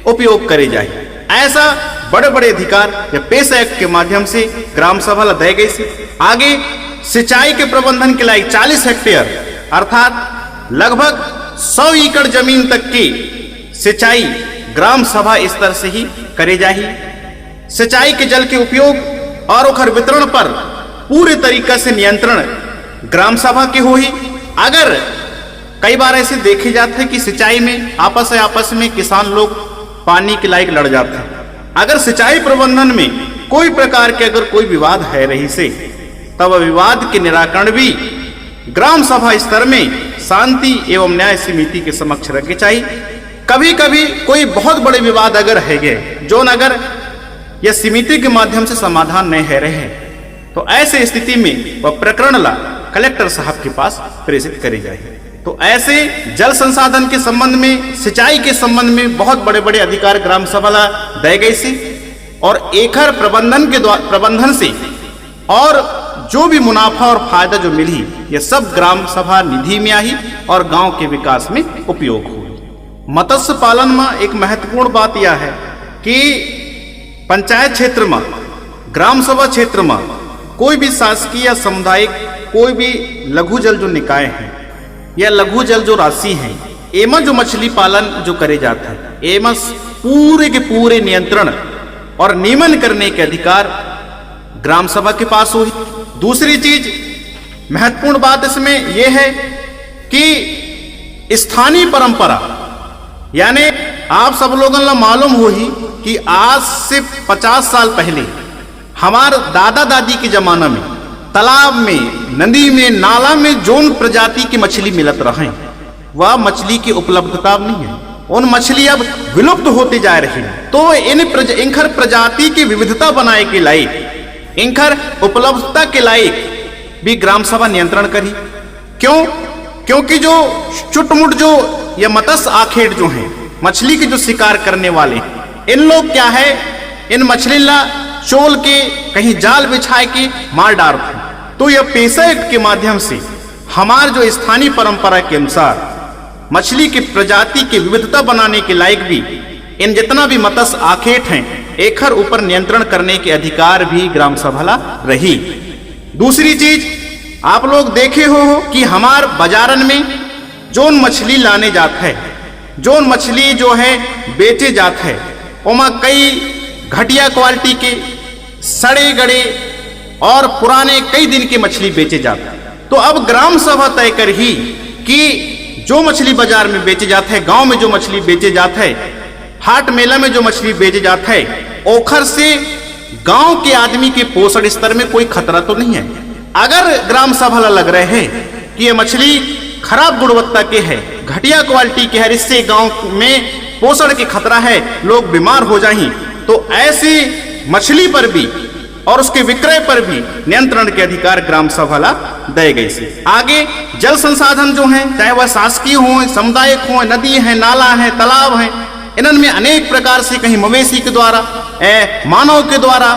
उपयोग करे जाए। ऐसा बड़े बड़े अधिकार या पेशा एक्ट के माध्यम से ग्राम सभा ला दे गई से। आगे सिंचाई के प्रबंधन के लायक 40 हेक्टेयर अर्थात लगभग 100 एकड़ जमीन तक की सिंचाई ग्राम सभा स्तर से ही करे जाही। सिंचाई के जल के उपयोग और ओकर वितरण पर पूरे तरीका से नियंत्रण ग्राम सभा के हो ही। अगर कई बार ऐसे देखे जाते हैं कि सिंचाई में आपस में किसान लोग पानी के लायक लड़ जाते हैं। अगर सिंचाई प्रबंधन में कोई प्रकार के अगर कोई विवाद है रही से, तब विवाद के निराकरण भी ग्राम सभा स्तर में शांति एवं न्याय समिति के समक्ष रखे चाहिए। कभी कभी कोई बहुत बड़े विवाद अगर है गए, जो अगर यह समिति के माध्यम से समाधान नहीं है रहे, तो ऐसे स्थिति में वह प्रकरण ला कलेक्टर साहब के पास प्रेषित करे जाए। तो ऐसे जल संसाधन के संबंध में, सिंचाई के संबंध में बहुत बड़े बड़े अधिकार ग्राम सभा ला दे गई सी, और एकर प्रबंधन से और जो भी मुनाफा और फायदा जो मिली, यह सब ग्राम सभा निधि में आई और गांव के विकास में उपयोग हुई। मत्स्य पालन में एक महत्वपूर्ण बात यह है कि पंचायत क्षेत्र में, ग्राम सभा क्षेत्र में कोई भी शासकीय या सामुदायिक कोई भी लघु जल जो निकाय है या लघु जल जो राशि है, एमा जो मछली पालन जो करे जाता है, एमा पूरे के पूरे नियंत्रण और नियमन करने के अधिकार ग्राम सभा के पास हो। दूसरी चीज महत्वपूर्ण बात इसमें यह है कि स्थानीय परंपरा, यानी आप सब लोगों को मालूम हो ही कि आज से 50 साल पहले हमारे दादा दादी के जमाना में तालाब में, नदी में, नाला में जोन प्रजाति की मछली मिलत रहे, वह मछली की उपलब्धता नहीं है। उन मछली अब विलुप्त होते जा रही है। तो इनकर प्रजाति की विविधता बनाए के लायक, इनकर उपलब्धता के लायक भी ग्राम सभा नियंत्रण करी। क्यों? क्योंकि जो चुटमुट जो या मत्स्य आखेट जो हैं, मछली के जो शिकार करने वाले, इन लोग क्या है, इन मछली ला चोल के कहीं जाल बिछाए के मार डालते हैं। तो यह पेशा एक्ट के माध्यम से हमार जो स्थानीय परंपरा के अनुसार मछली की प्रजाति की विविधता बनाने के लायक भी इन जितना भी मत्स्य आखेट हैं, एकर ऊपर नियंत्रण करने के अधिकार भी ग्राम सभा ला रही। दूसरी चीज आप लोग देखे हो कि हमार बाजारन में जोन मछली लाने जाता है, जोन मछली जो है बेचे जाता है, ओमा कई घटिया क्वालिटी के सड़े गड़े और पुराने कई दिन के मछली बेचे जाते हैं। तो अब ग्राम सभा तय कर ही कि जो मछली बाजार में बेचे जाता है, गांव में जो मछली बेचे जाता है, हाट मेला में जो मछली बेचे जाता है, ओखर से गांव के आदमी के पोषण स्तर में कोई खतरा तो नहीं है। अगर ग्राम सभा ला लग रहे हैं कि ये मछली खराब गुणवत्ता के है, घटिया क्वालिटी के है, इससे गांव में पोषण के खतरा है, लोग बीमार हो जाएं, तो ऐसी मछली पर भी और उसके विक्रय पर भी नियंत्रण के अधिकार ग्राम सभा ला दे गई से। आगे जल संसाधन जो हैं, चाहे वह शासकीय हो, सामुदायिक हो, नदी है, नाला है, तालाब है, इन्हन में अनेक प्रकार से कहीं मवेशी के द्वारा, मानव के द्वारा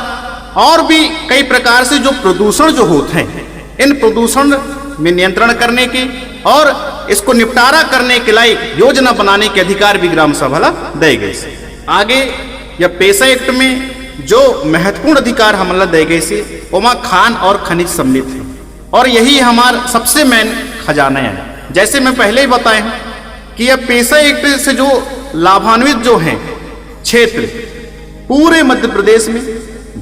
और भी कई प्रकार से जो प्रदूषण जो होते हैं, इन प्रदूषण में नियंत्रण करने के और इसको निपटारा करने के लायक योजना बनाने के अधिकार भी ग्राम सभा ला दे गए से। आगे यह पेशा एक्ट में जो महत्वपूर्ण अधिकार हमला दे गए से वहाँ खान और खनिज सम्मिलित है और यही हमारा सबसे मेन खजाना है। जैसे मैं पहले ही बताया कि यह पेशा एक्ट से जो लाभान्वित जो हैं क्षेत्र पूरे मध्य प्रदेश में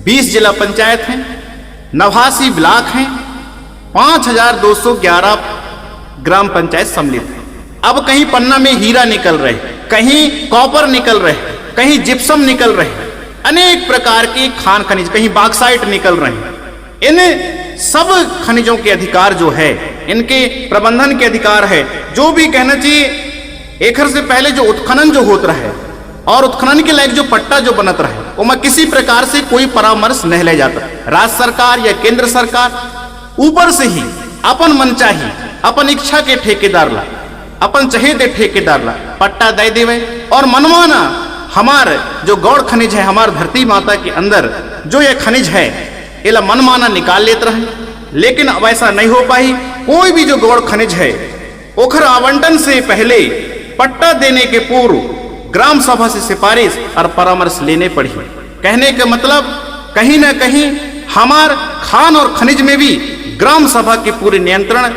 20 जिला पंचायत हैं, 89 ब्लॉक हैं, 5211 ग्राम पंचायत सम्मिलित हैं। अब कहीं पन्ना में हीरा निकल रहे, कहीं कॉपर निकल रहे, कहीं जिप्सम निकल रहे, अनेक प्रकार के खान खनिज, कहीं बॉक्साइट निकल रहे हैं। इन सब खनिजों के अधिकार जो है, इनके प्रबंधन के अधिकार है। जो भी कहना चाहिए एक से पहले जो उत्खनन जो होता रहे और उत्खनन के लायक जो पट्टा जो बनत रहे, वो किसी प्रकार से कोई परामर्श नहीं ले जाता। राज्य सरकार या केंद्र सरकार ऊपर से ही अपन मनचाही, अपन इच्छा के ठेकेदार ला, अपन चहेते ठेकेदार ला पट्टा दे देवे और मनमाना हमार जो गौड़ खनिज है, हमार धरती माता के अंदर जो ये खनिज है, इला मनमाना निकाल लेते रहे। लेकिन अब ऐसा नहीं हो पाई। कोई भी जो गौड़ खनिज है ओखर आवंटन से पहले पट्टा देने के पूर्व ग्राम सभा से सिफारिश और परामर्श लेने पड़ी। कहने का मतलब कहीं ना कहीं हमार खान और खनिज में भी ग्राम सभा के पूरे नियंत्रण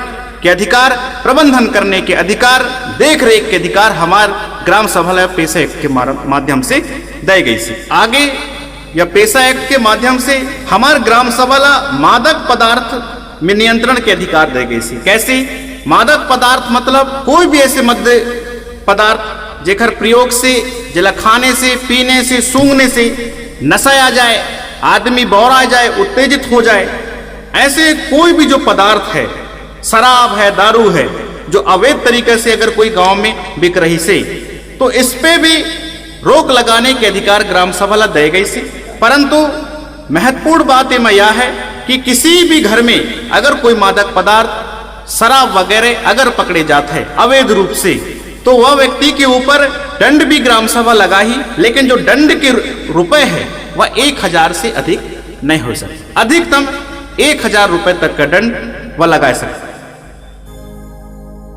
के अधिकार, प्रबंधन करने के अधिकार, देख रेख के अधिकार हमार ग्राम सभा पेशा एक्ट के माध्यम से दी गई थी। आगे यह पेशा एक्ट के माध्यम से हमार ग्राम सभा मादक पदार्थ में नियंत्रण के अधिकार दे गई थी। कैसे? मादक पदार्थ मतलब कोई भी ऐसे मद्य पदार्थ जेकर प्रयोग से, जिला खाने से, पीने से, सूंघने से नशा आ जाए, आदमी बौरा जाए, उत्तेजित हो जाए, ऐसे कोई भी जो पदार्थ है, शराब है, दारू है, जो अवैध तरीके से अगर कोई गांव में बिक रही से, तो इस पे भी रोक लगाने के अधिकार ग्राम सभा ला दे गई से। परंतु महत्वपूर्ण बात यह है कि किसी भी घर में अगर कोई मादक पदार्थ, शराब वगैरह अगर पकड़े जाते हैं अवैध रूप से, तो वह व्यक्ति के ऊपर दंड भी ग्राम सभा लगा ही, लेकिन जो दंड के रुपए है वह 1000 से अधिक नहीं हो सकता। अधिकतम 1000 रुपए तक का दंड वह लगा सकता।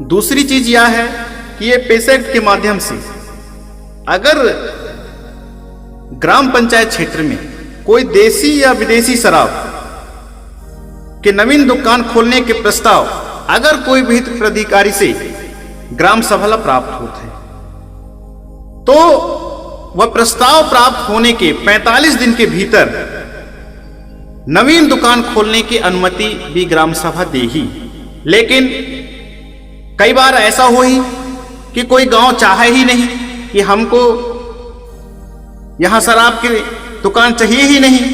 दूसरी चीज यह है कि ये पेशा एक्ट के माध्यम से अगर ग्राम पंचायत क्षेत्र में कोई देसी या विदेशी शराब के नवीन दुकान खोलने के प्रस्ताव अगर कोई भी प्राधिकारी से ग्राम सभा प्राप्त होते हैं, तो वह प्रस्ताव प्राप्त होने के 45 दिन के भीतर नवीन दुकान खोलने की अनुमति भी ग्राम सभा दे ही। लेकिन कई बार ऐसा हो ही कि कोई गांव चाहे ही नहीं कि हमको यहां शराब की दुकान चाहिए ही नहीं।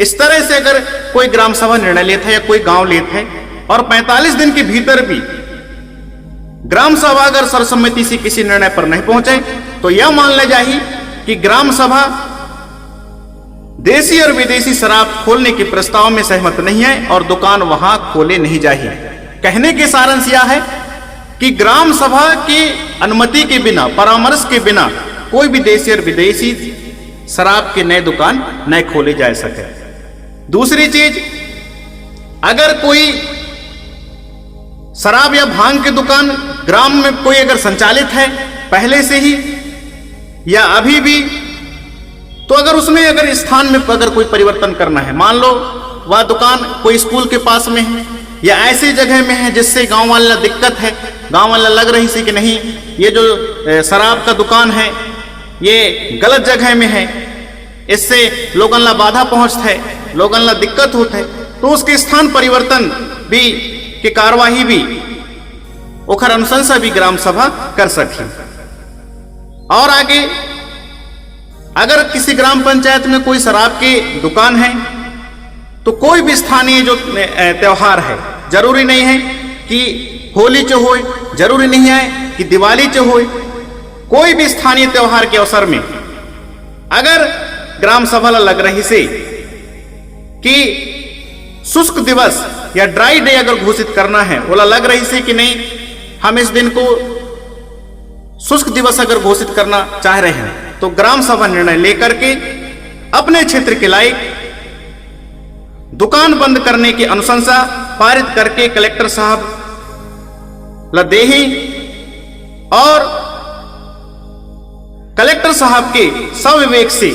इस तरह से अगर कोई ग्राम सभा निर्णय लेता है या कोई गांव लेता है और 45 दिन के भीतर भी ग्राम सभा अगर सर्वसम्मति से किसी निर्णय पर नहीं पहुंचे, तो यह मान ले जाए कि ग्राम सभा देसी और विदेशी शराब खोलने के प्रस्ताव में सहमत नहीं है और दुकान वहां खोले नहीं जाए। कहने के सारांश यह है कि ग्राम सभा की अनुमति के बिना, परामर्श के बिना कोई भी देसी और विदेशी शराब के नए दुकान नहीं खोले जा सके। दूसरी चीज, अगर कोई शराब या भांग की दुकान ग्राम में कोई अगर संचालित है पहले से ही या अभी भी, तो अगर उसमें अगर स्थान में अगर कोई परिवर्तन करना है, मान लो वह दुकान कोई स्कूल के पास में है या ऐसी जगह में है जिससे गांव वाला दिक्कत है, गांव वाला लग रही से कि नहीं ये जो शराब का दुकान है ये गलत जगह में है, इससे लोगन ला बाधा पहुंचता है, लोगन ला दिक्कत होता है, तो उसके स्थान परिवर्तन भी की कार्यवाही भी ओखर अनुशंसा भी ग्राम सभा कर सके। और आगे अगर किसी ग्राम पंचायत में कोई शराब की दुकान है, तो कोई भी स्थानीय जो त्योहार है, जरूरी नहीं है कि होली च हो, जरूरी नहीं है कि दिवाली च हो, कोई भी स्थानीय त्योहार के अवसर में अगर ग्राम सभा लग रही से कि शुष्क दिवस या ड्राई डे अगर घोषित करना है, बोला लग रही से कि नहीं हम इस दिन को शुष्क दिवस अगर घोषित करना चाह रहे हैं तो ग्राम सभा निर्णय लेकर के अपने क्षेत्र के लायक दुकान बंद करने की अनुशंसा पारित करके कलेक्टर साहब लदेही और कलेक्टर साहब के सविवेक से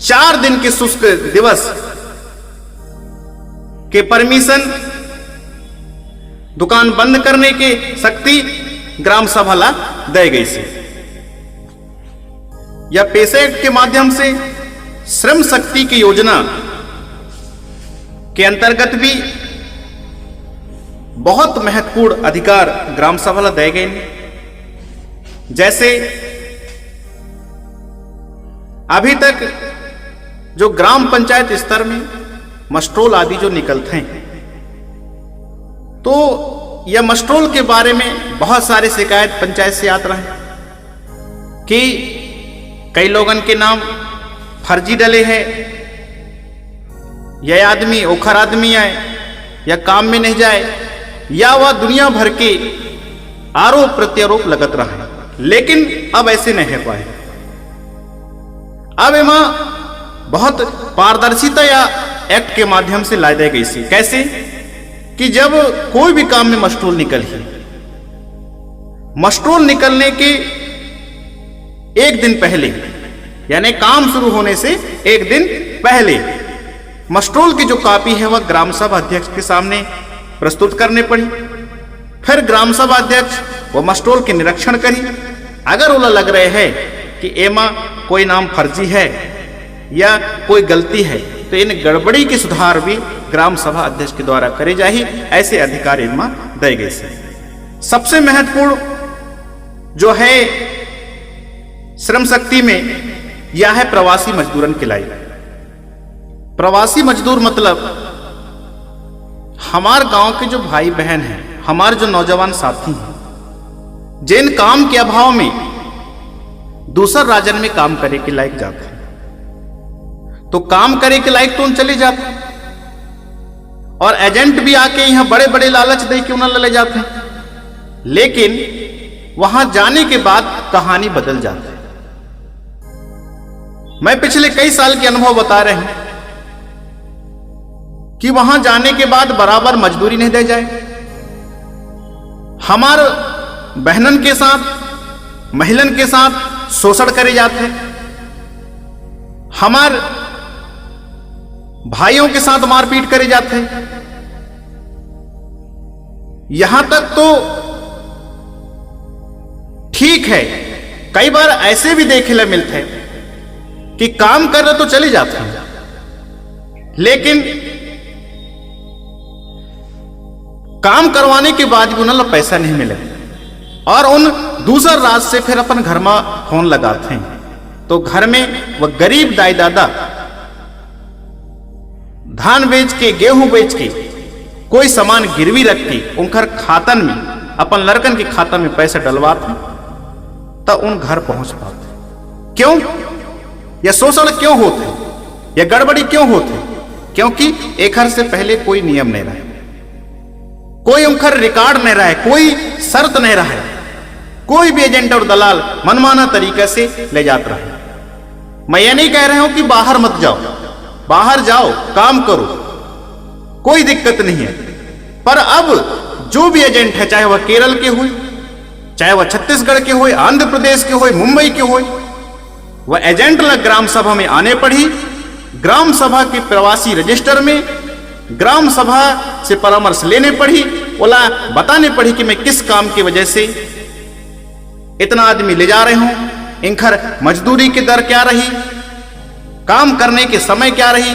4 दिन के शुष्क दिवस के परमिशन दुकान बंद करने के शक्ति ग्राम सभा ला दे गई से या पैसे के माध्यम से श्रम शक्ति की योजना के अंतर्गत भी बहुत महत्वपूर्ण अधिकार ग्राम सभा ला दे गए। जैसे अभी तक जो ग्राम पंचायत स्तर में मस्ट्रोल आदि जो निकलते हैं तो यह मस्ट्रोल के बारे में बहुत सारे शिकायत पंचायत से आते रहे कि कई लोगों के नाम फर्जी डले हैं, यह आदमी ओखर आदमी आए या काम में नहीं जाए या वह दुनिया भर के आरोप प्रत्यारोप लगत रहे, लेकिन अब ऐसे नहीं हो पाए। अब एमा बहुत पारदर्शिता या एक्ट के माध्यम से ला दी गई सी। कैसे कि जब कोई भी काम में मस्ट्रोल निकलने के एक दिन पहले यानी काम शुरू होने से एक दिन पहले मस्ट्रोल की जो कॉपी है वह ग्राम सभा अध्यक्ष के सामने प्रस्तुत करने पड़ी। फिर ग्राम सभा अध्यक्ष वो मस्ट्रोल के निरीक्षण करी। अगर वो लग रहे हैं कि एमा कोई नाम फर्जी है या कोई गलती है तो इन गड़बड़ी की सुधार भी ग्राम सभा अध्यक्ष के द्वारा करे जाही, ऐसे अधिकार इनमें दे गए से। सबसे महत्वपूर्ण जो है श्रम शक्ति में यह है प्रवासी मजदूरन के लिए। प्रवासी मजदूर मतलब हमारे गांव के जो भाई बहन हैं, हमारे जो नौजवान साथी हैं, जिन काम के अभाव में दूसर राज्य में काम करे के लायक जाते हैं, तो काम करे के लायक तो उन चले जाते हैं और एजेंट भी आके यहां बड़े बड़े लालच दे के उन्हें ले जाते हैं, लेकिन वहां जाने के बाद कहानी बदल जाती है। मैं पिछले कई साल के अनुभव बता रहे हूं कि वहां जाने के बाद बराबर मजदूरी नहीं दे जाए। हमारे बहनन के साथ महिलन के साथ शोषण करे जाते हैं, हमारे भाइयों के साथ मारपीट करे जाते हैं। यहां तक तो ठीक है, कई बार ऐसे भी देखे ला मिलते हैं कि काम कर रहे तो चले जाते हैं, लेकिन काम करवाने के बाद भी उन्हें पैसा नहीं मिले और उन दूसर राज्य से फिर अपन घर में फोन लगाते हैं, तो घर में वह गरीब दाई दादा धान बेच के गेहूं बेच के कोई सामान गिरवी रख के उनकर खातन में अपन लड़कन के खाता में पैसे डलवाते तो उन घर पहुंच पाते। क्यों? यह शोषण क्यों होते, यह गड़बड़ी क्यों होते? क्योंकि एक घर से पहले कोई नियम नहीं रहा, कोई उनकर रिकॉर्ड नहीं रहा, कोई शर्त नहीं रहा, कोई भी एजेंट और दलाल मनमाना तरीके से ले जाता रहा। मैं ये नहीं कह रहा हूं कि बाहर मत जाओ, बाहर जाओ, काम करो, कोई दिक्कत नहीं है, पर अब जो भी एजेंट है, चाहे वह केरल के हो, चाहे वह छत्तीसगढ़ के हो, आंध्र प्रदेश के हो, मुंबई के हो, वह एजेंट लग ग्राम सभा में आने पड़ी। ग्राम सभा के प्रवासी रजिस्टर में ग्राम सभा से परामर्श लेने पड़ी, बोला बताने पड़ी कि मैं किस काम की वजह से इतना आदमी ले जा रहे हूं, इनकर मजदूरी की दर क्या रही, काम करने के समय क्या रही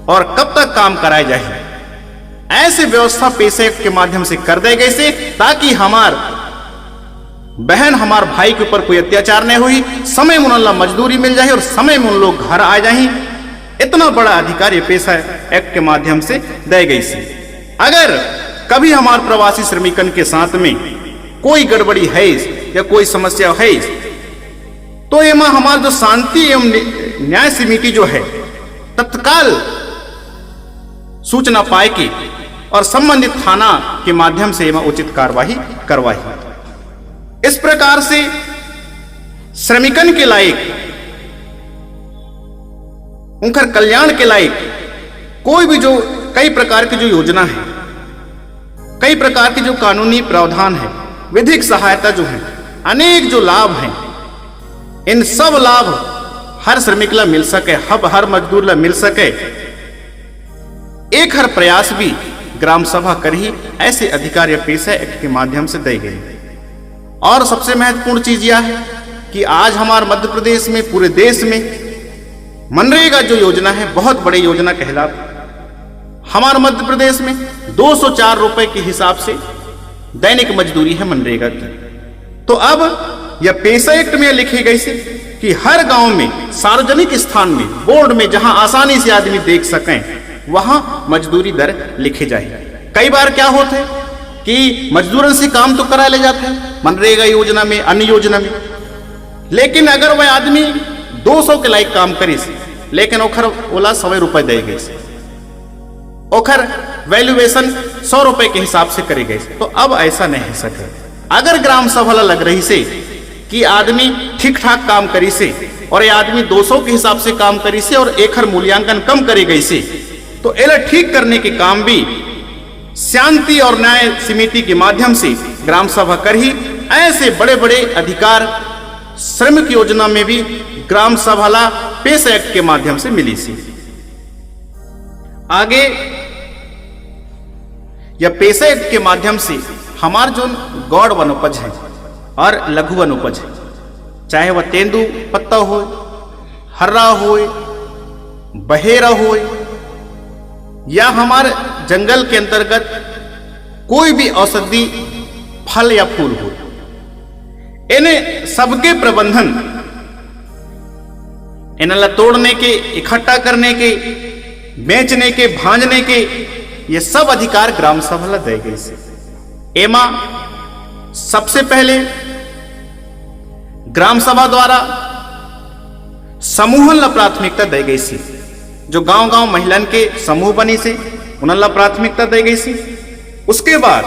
और कब तक काम कराया जाए। ऐसे व्यवस्था पैसे के माध्यम से कर दे गए से, ताकि हमार बहन हमार भाई के ऊपर कोई अत्याचार नहीं हुई, समय में उन्हें मजदूरी मिल जाए और समय में उन लोग घर आ जाए। इतना बड़ा अधिकार ये पैसा एक्ट के माध्यम से दे गई से। अगर कभी हमारे प्रवासी श्रमिकन के साथ में कोई गड़बड़ी है या कोई समस्या है तो ये हमारा जो शांति एवं न्याय समिति जो है तत्काल सूचना पाएगी और संबंधित थाना के माध्यम से उचित कार्यवाही करवाई। इस प्रकार से श्रमिकन के लायक, उनका कल्याण के लायक कोई भी जो कई प्रकार की जो योजना है, कई प्रकार के जो कानूनी प्रावधान है, विधिक सहायता जो है, अनेक जो लाभ हैं, इन सब लाभ हर श्रमिक ला मिल सके, हर मजदूर ला मिल सके, एक हर प्रयास भी ग्राम सभा कर ही ऐसे अधिकार या पेशा एक्ट के माध्यम से दी गई। और सबसे महत्वपूर्ण चीज यह है कि आज हमारे मध्य प्रदेश में, पूरे देश में मनरेगा जो योजना है बहुत बड़ी योजना कहलाती। हमारे मध्य प्रदेश में 204 रुपए के हिसाब से दैनिक मजदूरी है मनरेगा की। तो अब यह पेशा एक्ट में लिखी गई से कि हर गांव में, सार्वजनिक स्थान में, बोर्ड में, जहां आसानी से आदमी देख सकें, वहां मजदूरी दर लिखे जाए। कई बार क्या होता है कि मजदूरों से काम तो करा ले जाते हैं मनरेगा योजना में, अन्य योजना में, लेकिन अगर वह आदमी 200 के लायक काम करे से, लेकिन ओखर ओला 100 रुपए दे गए से, ओखर वैल्यूएशन 100 रुपए के हिसाब से करे गए। तो अब ऐसा नहीं हो सके। अगर ग्राम सभा लग रही से कि आदमी ठीक ठाक काम करी से, और ये आदमी 200 के हिसाब से काम करी से, और एक हर मूल्यांकन कम करे गई से, तो एला ठीक करने के काम भी शांति और न्याय समिति के माध्यम से ग्राम सभा कर ही ऐसे बड़े बड़े अधिकार श्रमिक योजना में भी ग्राम सभा ला पेशा एक्ट के माध्यम से मिली सी। आगे या पेशा एक्ट के माध्यम से हमार जो गौड़ वनोपज है और लघु वनोपज है, चाहे वह तेंदू पत्ता हो, हर्रा हो, बहेरा हो, या हमारे जंगल के अंतर्गत कोई भी औषधि फल या फूल हो, इन्हें सबके प्रबंधन, इन्हें तोड़ने के, इकट्ठा करने के, बेचने के, भांजने के, ये सब अधिकार ग्राम सभा ला दे गई से। एमा सबसे पहले ग्राम सभा द्वारा समूहन ला प्राथमिकता दी गई सी। जो गांव गांव महिलान के समूह बनी से, उन्हें ला प्राथमिकता दी गई सी। उसके बाद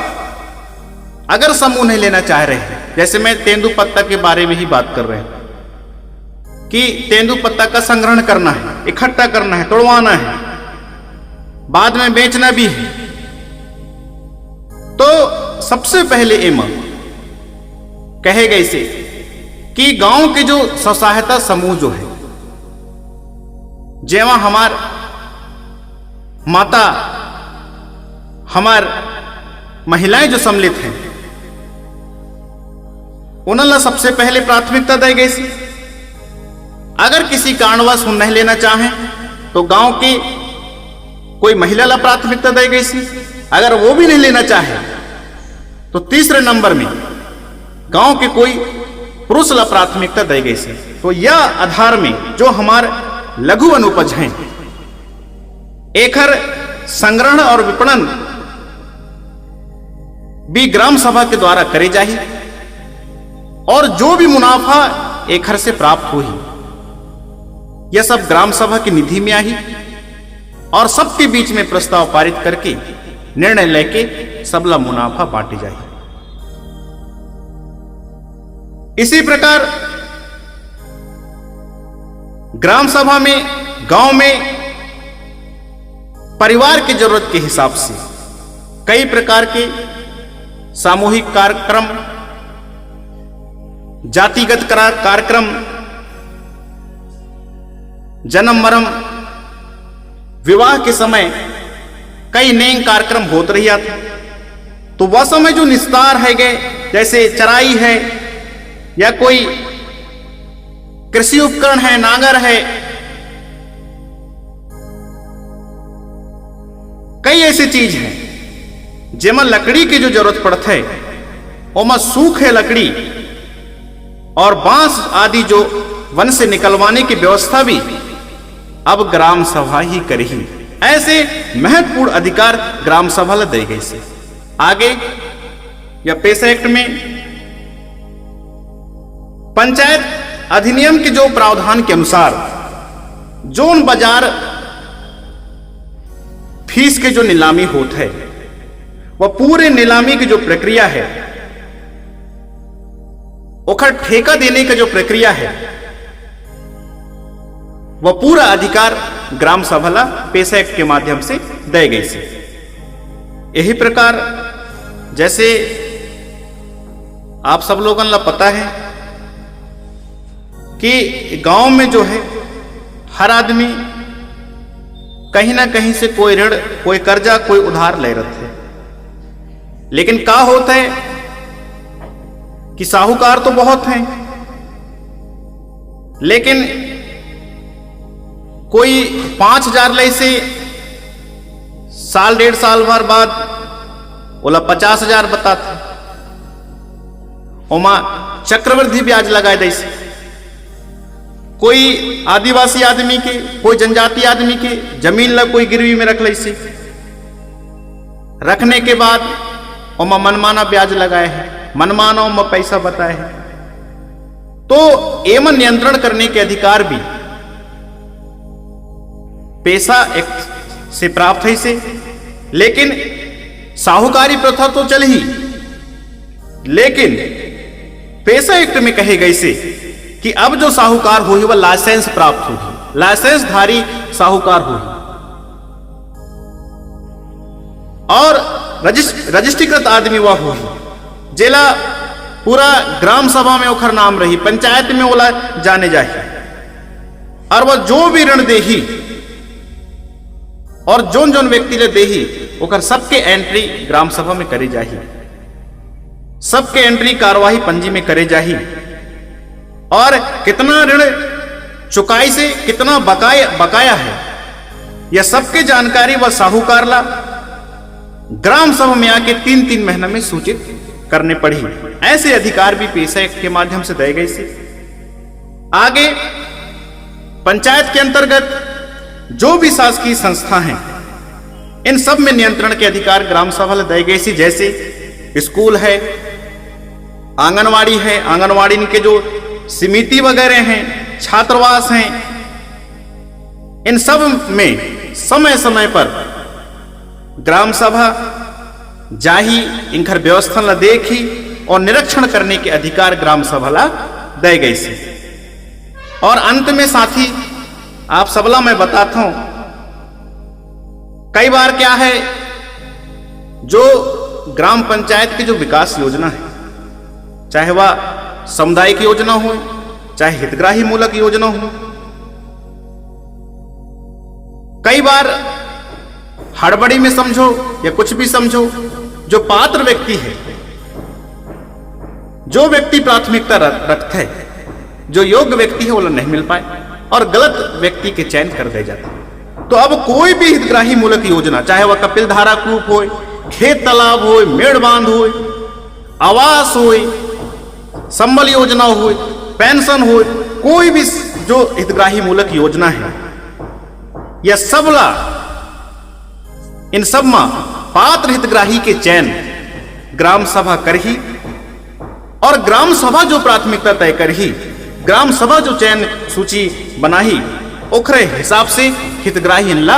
अगर समूह नहीं लेना चाह रहे हैं, जैसे मैं तेंदू पत्ता के बारे में ही बात कर रहे हैं कि तेंदू पत्ता का संग्रहण करना है, इकट्ठा करना है, तोड़वाना है, बाद में बेचना भी है, तो सबसे पहले एम कहे गए से कि गांव के जो स्व सहायता समूह जो है, जेवा हमार माता, हमार महिलाएं जो सम्मिलित हैं, उन्हें सबसे पहले प्राथमिकता दी गई सी। अगर किसी कारणवश नहीं लेना चाहें तो गांव की कोई महिला ला प्राथमिकता दी गई सी। अगर वो भी नहीं लेना चाहे तो तीसरे नंबर में गांव के कोई पुरुष ला प्राथमिकता दी गई सी। तो यह आधार में जो हमारे लघु वनोपज हैं, एकर संग्रहण और विपणन भी ग्राम सभा के द्वारा करे जाही, और जो भी मुनाफा एकर से प्राप्त हो ही, यह सब ग्राम सभा की निधि में आई और सबके बीच में प्रस्ताव पारित करके निर्णय लेके सबला मुनाफा बांटी जाए। इसी प्रकार ग्राम सभा में गांव में परिवार की जरूरत के हिसाब से कई प्रकार के सामूहिक कार्यक्रम, जातिगत कार्यक्रम, जन्म मरम, विवाह के समय कई नए कार्यक्रम होते रही थे। तो वह समय जो निस्तार है गए, जैसे चराई है या कोई कृषि उपकरण है, नांगर है, कई ऐसी चीज है जेमा लकड़ी की जो जरूरत पड़ता है, ओमा सूख है लकड़ी और बांस आदि जो वन से निकलवाने की व्यवस्था भी अब ग्राम सभा ही करेगी। ऐसे महत्वपूर्ण अधिकार ग्राम सभा ला दी गई से। आगे या पेशा एक्ट में पंचायत अधिनियम के जो प्रावधान के अनुसार जोन बाजार फीस के जो नीलामी होता है, वह पूरे नीलामी की जो प्रक्रिया है ओखर ठेका देने का जो प्रक्रिया है वह पूरा अधिकार ग्राम सभा ला पैसा एक्ट के माध्यम से दे गई से। यही प्रकार जैसे आप सब लोगों ला पता है कि गांव में जो है हर आदमी कहीं ना कहीं से कोई ऋण, कोई कर्जा, कोई उधार ले रहे थे। लेकिन क्या होता है कि साहूकार तो बहुत हैं, लेकिन कोई 5,000 ले से साल 1.5 साल भर बाद बोला 50,000 बताते, ओमा चक्रवृद्धि ब्याज लगाए दे से। कोई आदिवासी आदमी के, कोई जनजाति आदमी के जमीन ला कोई गिरवी में रख ले से, रखने के बाद ओमा मनमाना ब्याज लगाए है, मनमाना ओमा पैसा बताए है। तो एमन नियंत्रण करने के अधिकार भी पैसा एक्ट से प्राप्त है से। लेकिन साहूकारी प्रथा तो चल ही, लेकिन पैसा एक्ट में कहे गए से कि अब जो साहूकार हुई वह लाइसेंस प्राप्त होगी, लाइसेंसधारी साहूकार होगी और रजिस्ट्रीकृत आदमी वह होगी जेला पूरा ग्राम सभा में ओखर नाम रही, पंचायत में ओला जाने जाही, और वह जो भी ऋण देही और जोन जोन व्यक्ति ले देही ओकर सबके एंट्री ग्राम सभा में करे जाही, सबके एंट्री कार्यवाही पंजी में करे जाही, और कितना ऋण चुकाई से कितना बकाया है यह सबके जानकारी वह साहूकार ला ग्राम सभा में आके 3-3 महीना में सूचित करने पड़ी। ऐसे अधिकार भी पैसा एक्ट के माध्यम से दिए गए से। आगे पंचायत के अंतर्गत जो भी शासकीय संस्था हैं इन सब में नियंत्रण के अधिकार ग्राम सभा दिए गए से। जैसे स्कूल है, आंगनवाड़ी है, आंगनवाड़ी के जो समिति वगैरह हैं, छात्रावास हैं, इन सब में समय समय पर ग्राम सभा जाही, इनकर व्यवस्था ला देखी और निरीक्षण करने के अधिकार ग्राम सभा ला दे गई से। और अंत में साथी आप सबला मैं बताता हूं, कई बार क्या है जो ग्राम पंचायत की जो विकास योजना है, चाहे वह सामुदायिक योजना हो चाहे हितग्राही मूलक योजना हो, कई बार हड़बड़ी में समझो या कुछ भी समझो, जो पात्र व्यक्ति है, जो व्यक्ति प्राथमिकता रखता है, जो योग्य व्यक्ति है वो नहीं मिल पाए और गलत व्यक्ति के चयन कर दिया जाता है। तो अब कोई भी हितग्राही मूलक योजना, चाहे वह कपिल धारा कूप हो, खेत तालाब हो, मेड़ बांध हो, आवास हो, संबल योजना हो, पेंशन हो, कोई भी जो हितग्राही मूलक योजना है, यह सबला इन सब में पात्र हितग्राही के चयन ग्राम सभा करही और ग्राम सभा जो प्राथमिकता तय करही, ग्राम सभा जो चयन सूची बनाही, ओखरे हिसाब से हितग्राही इनला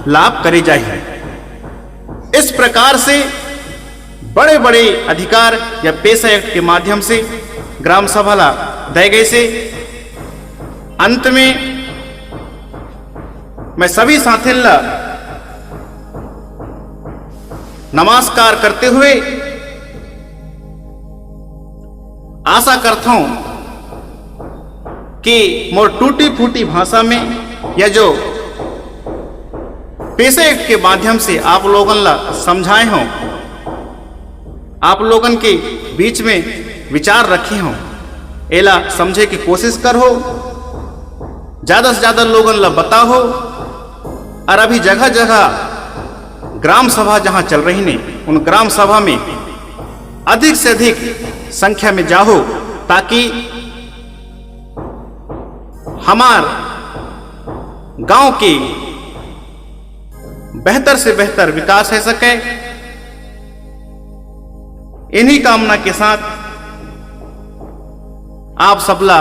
लाभ करे जाए। इस प्रकार से बड़े बड़े अधिकार या पैसा एक्ट के माध्यम से ग्राम सभा ला दे गए से। अंत में मैं सभी साथियों ला नमस्कार करते हुए आशा करता हूं कि मोर टूटी फूटी भाषा में यह जो पैसा एक्ट के माध्यम से आप लोगों ला समझाए हों, आप लोगन के बीच में विचार रखे हों, एला समझे की कोशिश करो, ज्यादा से ज्यादा लोगन ला बताओ। और अभी जगह जगह ग्राम सभा जहां चल रही ने, उन ग्राम सभा में अधिक से अधिक संख्या में जाओ, ताकि हमार गांव के बेहतर से बेहतर विकास हो सके। इन्हीं कामना के साथ आप सबला